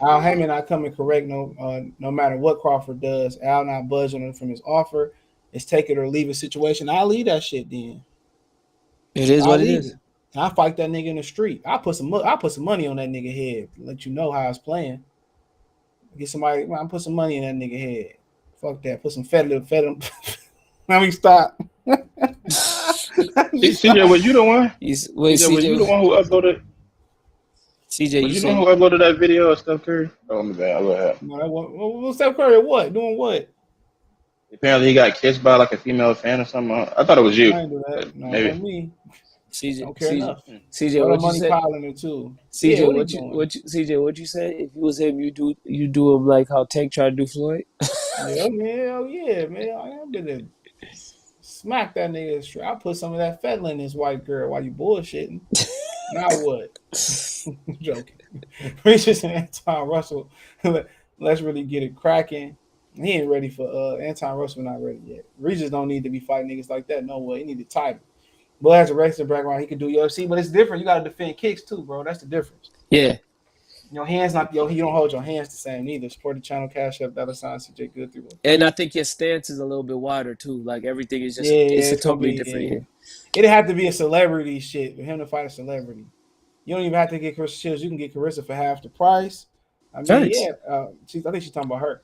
S1: Al Haymon not coming correct no matter what Crawford does. Al not budging from his offer. It's take it or leave it situation. I'll leave that shit then.
S5: It is what it is.
S1: I fight that nigga in the street. I put some money on that nigga head to let you know how it's playing. Get somebody. I put some money in that nigga head. Fuck that. Put some fed. Let me stop.
S3: CJ, was you the one?
S5: CJ,
S3: was you the one who uploaded?
S5: CJ,
S3: was you the one who uploaded that video of Steph Curry? Oh my bad. Go ahead.
S1: No, Steph Curry what? Doing what?
S3: Apparently, he got kissed by like a female fan or something. I thought it was you.
S1: I ain't do that. No,
S3: maybe
S1: me.
S5: CJ,
S1: don't care enough.
S5: CJ, what you said?
S1: Too.
S5: CJ,
S1: Yeah,
S5: what you said? If you was him, you do him like how Tank tried to do Floyd.
S1: Yeah, man. I'm gonna smack that nigga straight. I put some of that fentanyl in this white girl while you bullshitting. Now what? I'm joking. Regis and Anton Russell. Let's really get it cracking. He ain't ready for Anton Russell. Not ready yet. Regis don't need to be fighting niggas like that. No way. He need the title. But has a wrestling background, he can do UFC, but it's different. You got to defend kicks too, bro. That's the difference.
S5: Yeah.
S1: Your hands not you don't hold your hands the same neither. Support the channel, cash up, $sign CJ Good through.
S5: And I think your stance is a little bit wider too. Like everything is just it's totally different. Yeah.
S1: It'd have to be a celebrity shit for him to fight a celebrity. You don't even have to get Carissa Shields. You can get Carissa for half the price. I mean, I think she's talking about her.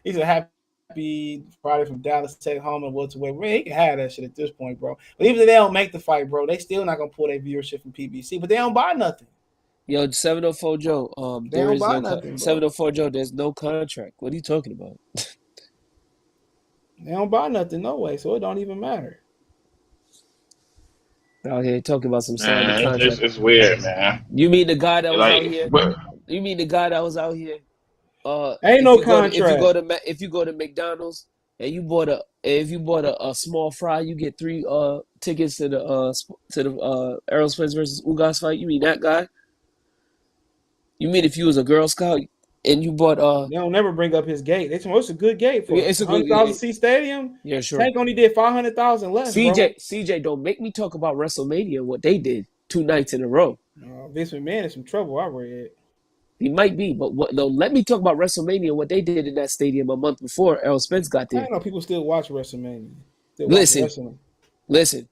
S1: He's a happy Friday from Dallas, take home and what's away. Man, he can have that shit at this point, bro. But even if they don't make the fight, bro, they still not gonna pull their viewership from PBC. But they don't buy nothing.
S5: Yo, 704 Joe. There is no nothing, 704 Joe. There's no contract. What are you talking about?
S1: They don't buy nothing, no way. So it don't even matter.
S5: Out here talking about some signed contract.
S3: It's weird, man.
S5: You mean the guy that was out here? You mean the guy that was out here?
S1: Ain't no contract.
S5: If you go to McDonald's and you bought a small fry, you get 3 tickets to the Errol Spence versus Ugas fight. You mean that guy? You mean if you was a Girl Scout and you bought
S1: They don't never bring up his gate. It's a good gate for
S5: it's a
S1: 100,000 seat stadium.
S5: Yeah, sure.
S1: Tank only did 500,000 less.
S5: CJ, don't make me talk about WrestleMania. What they did 2 nights in a row.
S1: Vince McMahon is some trouble. I read.
S5: He might be, but let me talk about WrestleMania. What they did in that stadium a month before Errol Spence got there.
S1: I know people still watch WrestleMania.
S5: Listen.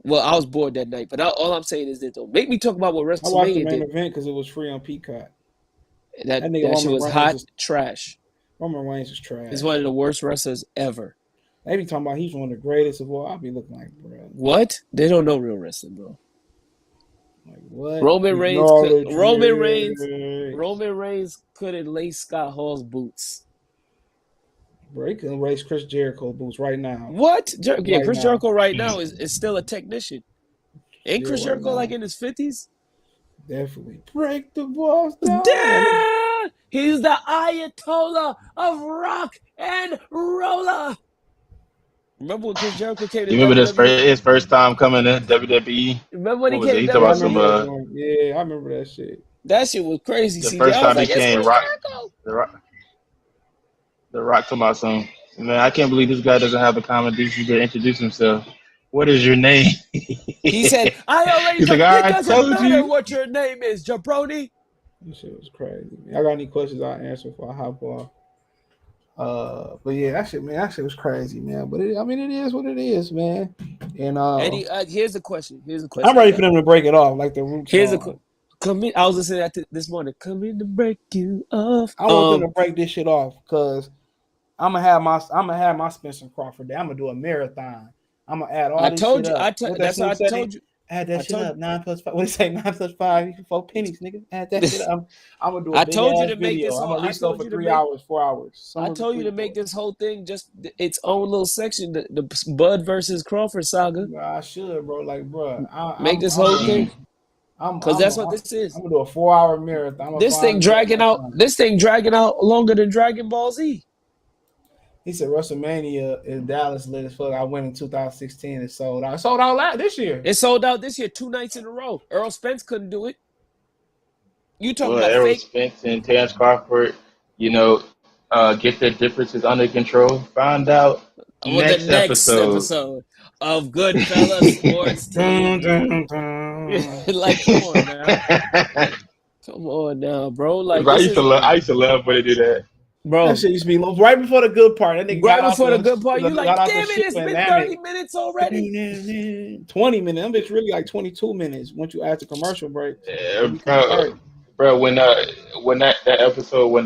S5: Well, I was bored that night, but all I'm saying is that don't make me talk about what
S1: I watched the
S5: WrestleMania
S1: main
S5: did.
S1: event because it was free on Peacock.
S5: That
S1: nigga
S5: shit
S1: Roman
S5: was
S1: Reigns
S5: hot
S1: is
S5: trash.
S1: Roman Reigns is trash.
S5: He's one of the worst wrestlers ever.
S1: They be talking about he's one of the greatest of all. I'll be looking like, bro.
S5: What? They don't know real wrestling, bro.
S1: Like what?
S5: Roman Reigns couldn't lace Scott Hall's boots.
S1: Bro, he couldn't race Chris Jericho boots right now.
S5: What? Chris
S1: now.
S5: Jericho right now is still a technician. Ain't Chris
S1: Still
S5: Jericho
S1: right
S5: like
S1: now.
S5: in his 50s?
S1: Definitely. Break the walls down.
S5: Damn! He's the Ayatollah of rock and roller. Remember when Chris Jericho came to
S3: You remember
S5: WWE?
S3: his first time coming to WWE?
S5: Remember when he
S3: What was it?
S5: came
S3: He
S5: to
S3: talked
S1: Yeah, I
S3: about some
S1: remember that
S5: WWE?
S1: joint. Yeah, I remember that shit.
S5: That shit was crazy,
S3: the
S5: CJ.
S3: first
S5: I was
S3: time he
S5: like, it's
S3: came.
S5: Chris Jericho.
S3: The Rock talking about some. Man, I can't believe this guy doesn't have the common decency to introduce himself. What is your name?
S5: He said, I already
S3: He's
S5: told
S3: like,
S5: it
S3: I
S5: doesn't
S3: told
S5: matter
S3: you.
S5: what your name is, jabroni.
S1: That shit was crazy. I got any questions I'll answer before I hop off. But yeah, that shit was crazy, man. But it is what it is, man. And
S5: here's the question.
S1: I'm ready for them to break it off, like the Roots
S5: Here's
S1: song.
S5: Come in. I was listening to that this morning. Come in to break you off.
S1: I want them to break this shit off because I'm gonna have my Spencer Crawford day. I'm gonna do a marathon. I'm gonna add all this shit up.
S5: That's what I told you.
S1: Add that shit up. 9 plus 5. What do you say? 9 plus 5 = 4 pennies, nigga. Add that shit up. I'm gonna do a big ass video. I'm gonna at least go for 3 hours, 4 hours.
S5: I told you to make this whole thing just its own little section. The Bud versus Crawford saga.
S1: I should, bro. Like, bro.
S5: Make this whole thing. Because that's what this is.
S1: I'm gonna do a 4-hour marathon.
S5: This thing dragging out longer than Dragon Ball Z.
S1: He said Wrestlemania in Dallas lit as fuck. I went in 2016 and sold out. It sold out this year.
S5: It sold out this year 2 nights in a row. Errol Spence couldn't do it. You talking about
S3: Errol
S5: fake?
S3: Spence and Terence Crawford, get their differences under control. Find out next episode
S5: of Goodfellas Sports Team. Like, come on now. Come on now, bro. Like,
S3: I used to love when they do that.
S1: Bro, that shit used to be right before the good part. That nigga
S5: right before the good part, you like, damn it, it's been 30 minutes already.
S1: 20 minutes. Them bitch really like 22 minutes once you add the commercial break.
S3: Yeah, bro, when that episode when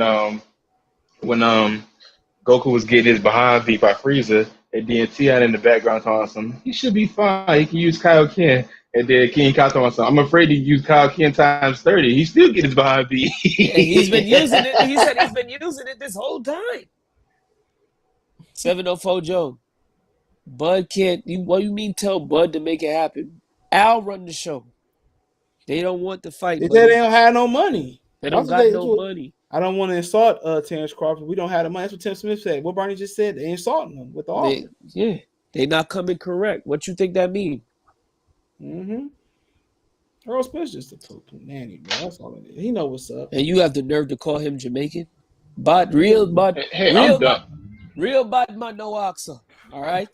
S3: Goku was getting his behind beat by Frieza, and then Tion in the background telling him he should be fine. He can use Kaioken. And then King Kao told him, I'm afraid to use Kaioken times 30. He still get his behind beat.
S5: He's been using it. He said he's been using it this whole time. 704 Joe. Bud can't. What do you mean tell Bud to make it happen? Al run the show. They don't want the fight.
S1: They said they don't have no money.
S5: They don't got no money.
S1: I don't want to insult Terence Crawford. We don't have the money. That's what Tim Smith said. What Barney just said. They insulting him with the offer.
S5: They not coming correct. What you think that mean?
S1: Errol Spence just a total nanny, bro. That's all it is. He know what's up.
S5: And you have the nerve to call him Jamaican? Real bad man no oxa. All right.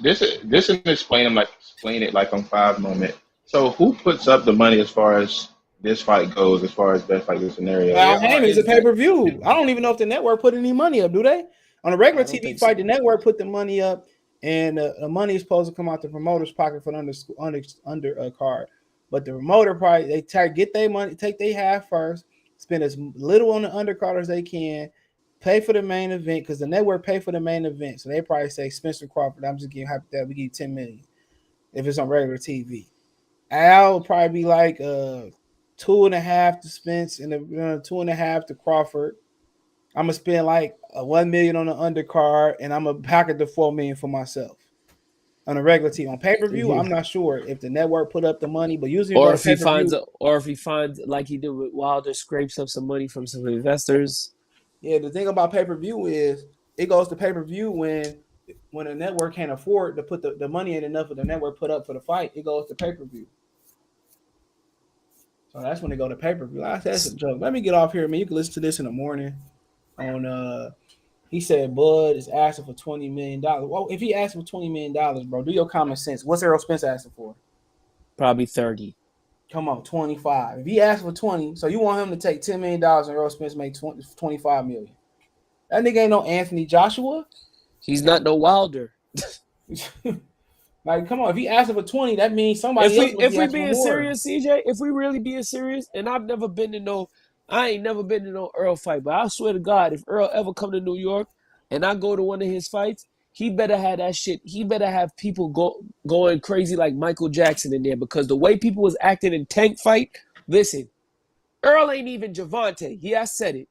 S3: This is explain it like on 5 moment. So who puts up the money as far as this fight goes? As far as best fight scenario?
S1: Haymon is a pay-per-view. I don't even know if the network put any money up. Do they? On a regular TV fight, the network put the money up. And the money is supposed to come out the promoter's pocket for the under card. But the promoter probably get their money, take their half first, spend as little on the undercard as they can, pay for the main event because the network pay for the main event. So they probably say Spencer Crawford, I'm just giving hypothetical, we give you $10 million if it's on regular TV. Al will probably be like 2.5 to Spence and 2.5 to Crawford. I'm gonna spend like $1 million on the undercard, and I'm gonna pocket the $4 million for myself on a regular team. On pay-per-view, I'm not sure if the network put up the money, but usually,
S5: or if he finds like he did with Wilder, scrapes up some money from some investors.
S1: Yeah, the thing about pay-per-view is it goes to pay-per-view when a network can't afford to put the money in enough of the network put up for the fight. It goes to pay-per-view. So that's when they go to pay-per-view. That's a joke. Let me get off here, man. You can listen to this in the morning. He said Bud is asking for $20 million. Well, if he asks for $20 million, bro, do your common sense. What's Errol Spence asking for?
S5: Probably 30.
S1: Come on, 25. If he asks for 20, so you want him to take $10 million and Errol Spence make 25 million. That nigga ain't no Anthony Joshua.
S5: He's not no Wilder.
S1: Like, come on, if he asking for 20, that means somebody else must
S5: If
S1: be
S5: we
S1: asking for
S5: being
S1: more.
S5: serious, CJ, if we really being serious, and I ain't never been to no Earl fight, but I swear to God, if Earl ever come to New York and I go to one of his fights, he better have that shit. He better have people going crazy like Michael Jackson in there, because the way people was acting in Tank fight, listen, Earl ain't even Javante. Yeah, I said it.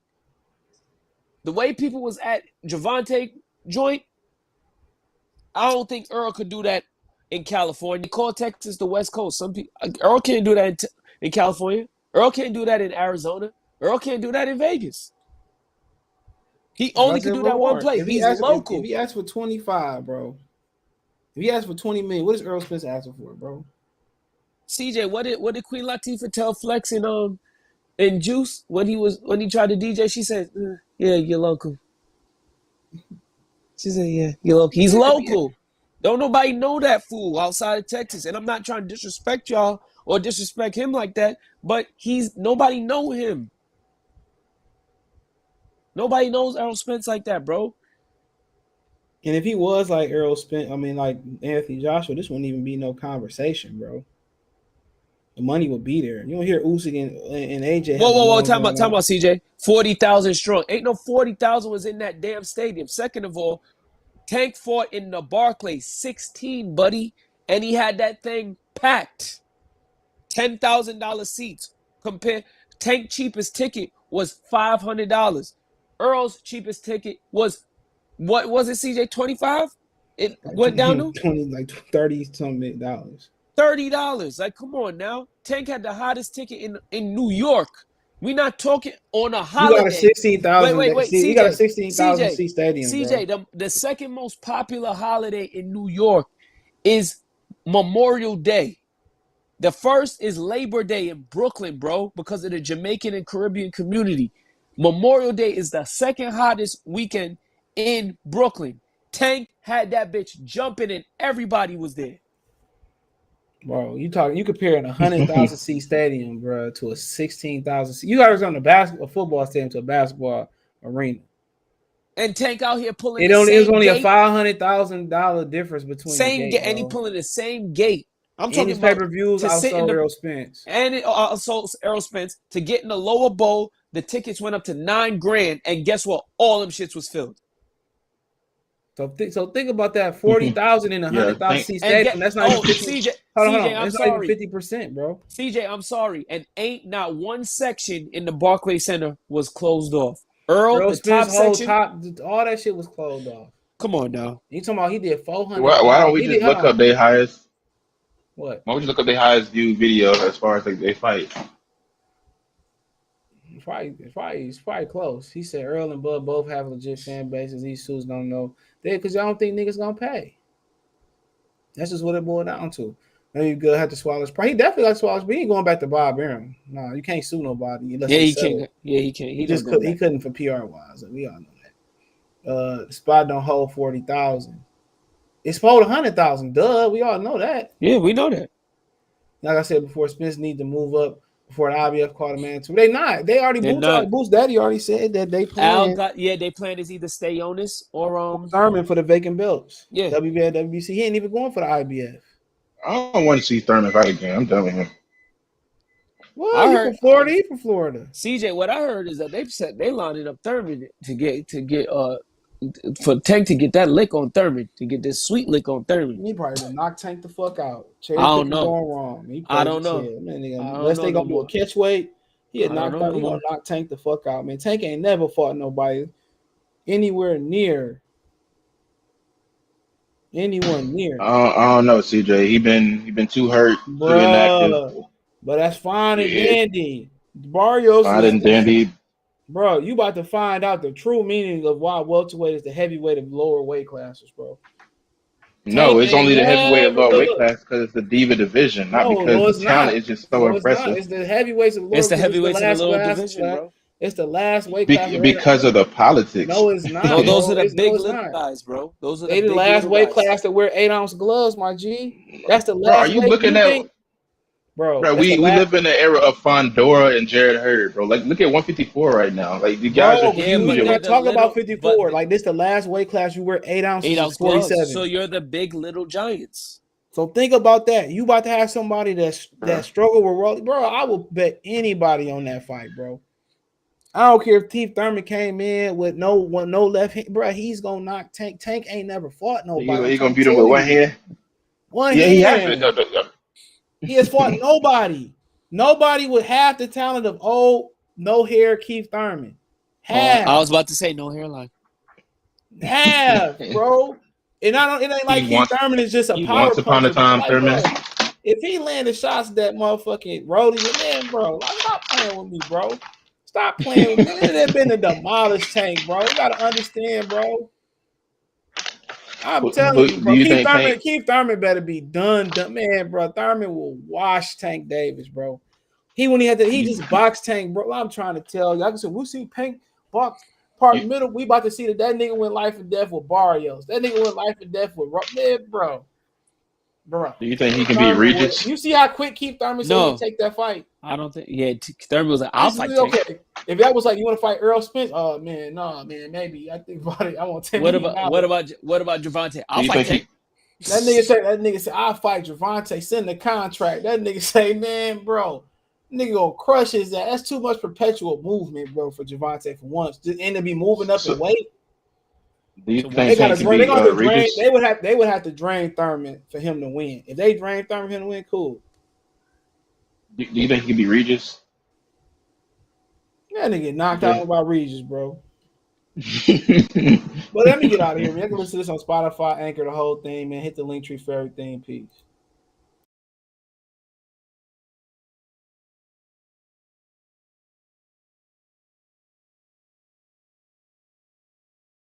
S5: The way people was at Javante joint, I don't think Earl could do that in California. Call Texas the West Coast. Some people, Earl can't do that in California. Earl can't do that in Arizona. Earl can't do that in Vegas. He only
S1: What's
S5: can
S1: the
S5: do that one
S1: reward?
S5: place. He's
S1: If
S5: local.
S1: he asks for 25, bro. If he asks for 20 million, what is Earl Spence asking for, bro?
S5: CJ, what did Queen Latifah tell Flex and Juice when he tried to DJ? She said, "Yeah, you're local." She said, "Yeah, you're local." He's local. Don't nobody know that fool outside of Texas. And I'm not trying to disrespect y'all or disrespect him like that, but nobody know him. Nobody knows Errol Spence like that, bro.
S1: And if he was like Errol Spence, I mean, like Anthony Joshua, this wouldn't even be no conversation, bro. The money would be there. You don't hear Usyk and AJ.
S5: Whoa. Time out, CJ. 40,000 strong. Ain't no 40,000 was in that damn stadium. Second of all, Tank fought in the Barclays 16, buddy, and he had that thing packed. $10,000 seats. Tank cheapest ticket was $500. Earl's cheapest ticket was, what was it, CJ? 25? It went down to
S1: 20, like 30 something dollars.
S5: $30. Like, come on now. Tank had the hottest ticket in New York. We not talking on a holiday.
S1: You got a 16,000.
S5: Wait, CJ.
S1: You got a 16,000 seat stadium,
S5: CJ,
S1: bro.
S5: the second most popular holiday in New York is Memorial Day. The first is Labor Day in Brooklyn, bro, because of the Jamaican and Caribbean community. Memorial Day is the second hottest weekend in Brooklyn. Tank had that bitch jumping and everybody was there.
S1: Bro, you comparing a 100,000 seat stadium, bro, to a 16,000 seat. You guys on a football stadium to a basketball arena.
S5: And Tank out here pulling
S1: It was only a $500,000 difference between
S5: same gate, and he pulling the same gate. I'm talking about
S1: pay-per-views. Also, Errol Spence,
S5: and it also Errol Spence to get in the lower bowl. The tickets went up to $9,000, and guess what? All them shits was filled.
S1: So think about that: 40,000 in a 100,000 seat stadium. That's not even 50.
S5: CJ.
S1: Hold
S5: CJ,
S1: on.
S5: I'm
S1: That's
S5: sorry.
S1: not even 50%, bro.
S5: CJ, I'm sorry, and ain't not one section in the Barclays Center was closed off. Earl the
S1: Spence,
S5: top section,
S1: all that shit was closed off.
S5: Come on now.
S1: You talking about he did 400?
S3: Why don't we just look up their highest?
S1: What?
S3: Why don't we just look up their highest viewed video as far as like they fight?
S1: It's probably close. He said Earl and Bud both have legit fan bases. These suits don't know because y'all don't think niggas gonna pay. That's just what it boiled down to. Maybe you good have to swallow his pride. He definitely got to swallow his pride. He ain't going back to Bob Arum. No, you can't sue nobody unless he can't.
S5: Yeah, he can't.
S1: He couldn't for PR wise. We all know that. The spot don't hold 40,000. It's hold 100,000. Duh, we all know that.
S5: Yeah, we know that.
S1: Like I said before, Spence need to move up before the IBF called a man to. They not. They already Boots Daddy already said that they plan.
S5: They plan is either stay on this or
S1: Thurman for the vacant belts.
S5: Yeah.
S1: WBA, WBC. He ain't even going for the IBF.
S3: I don't want to see Thurman fight again. I'm done with him.
S1: Well, he from Florida. He from Florida.
S5: CJ, what I heard is that they lining up Thurman to get for Tank to get that lick on Thurman, to get this sweet lick on Thurman.
S1: He probably gonna knock Tank the fuck out.
S5: I don't know.
S1: Going wrong.
S5: I don't know.
S1: Unless they gonna do a catch weight, he gonna knock Tank the fuck out. Man, Tank ain't never fought nobody anywhere near.
S3: I don't know, CJ. He been too hurt, too inactive.
S1: But that's fine and dandy. Barrios
S3: fine and dandy.
S1: Bro, you about to find out the true meaning of why welterweight is the heavyweight of lower weight classes, bro.
S3: No, it's only the heavyweight of lower weight class because it's the diva division, not because the talent is just so impressive.
S1: It's the heavyweights of lower.
S5: It's the heavyweights of the lower division, bro.
S1: It's the last weight class
S3: because of the politics.
S1: No, it's not.
S5: No, those are the big little guys, bro. Those are the
S1: last weight class that wear 8-ounce gloves, my G. That's the last.
S3: Are you looking at? Bro, we live in the era of Fondora and Jared Hurd, bro. Like, look at 154 right now. Like, the guys are huge.
S1: We're not talking about 54. Like, this the last weight class you wear 8 ounces.
S5: 8-ounce 47. So you're the big little giants.
S1: So think about that. You about to have somebody that struggle with Rolly, bro. I will bet anybody on that fight, bro. I don't care if Keith Thurman came in with no left hand, bro. He's gonna knock Tank. Tank ain't never fought nobody. I'm
S3: He gonna
S1: trying to
S3: beat him
S1: tell
S3: with one
S1: you,
S3: hand.
S1: one
S3: Yeah, he has to.
S1: hand. He has fought nobody. Nobody with half the talent of old no hair Keith Thurman.
S5: I was
S1: Half,
S5: about to say no hairline.
S1: bro. And I don't. It ain't like Keith Thurman is just a power
S3: Once upon a
S1: puncher, bro.
S3: time,
S1: Like,
S3: Thurman.
S1: bro, if he landed shots that motherfucking Rolly, man, bro, like, stop playing with me, bro. Stop playing with me. They've been a demolished Tank, bro. You gotta understand, bro. I'm telling you, bro.
S3: Do you think Tank?
S1: Keith Thurman better be done, man, bro. Thurman will wash Tank Davis, bro. He just boxed Tank, bro. I'm trying to tell you. I can say we'll see Tank box part middle. We about to see that nigga went life and death with Barrios. That nigga went life and death with man, bro. Bro.
S3: Do you think he can beat Regis?
S1: You see how quick Keith Thurman said he'd take that fight?
S5: I don't think. Yeah, Thurman was like, I'll fight Tank.
S1: Okay. If that was like, you want to fight Errol Spence? Oh man, no, man, maybe. I think about it. I want $10 million.
S5: What about Gervonta? I'll fight Tank.
S1: That nigga say, I'll fight Gervonta. Send the contract. That nigga say, man, bro, nigga gonna crush his ass. That's too much perpetual movement, bro, for Gervonta for once. And to be moving up in weight.
S3: Do you think Tank can beat Regis?
S1: They would have to drain Thurman for him to win. If they drain Thurman for him to win, cool.
S3: Do you think he can beat Regis?
S1: That nigga get knocked out by Regis, bro. But let me get out of here, man. I can listen to this on Spotify, Anchor, the whole thing, man. Hit the link tree for everything. Peace.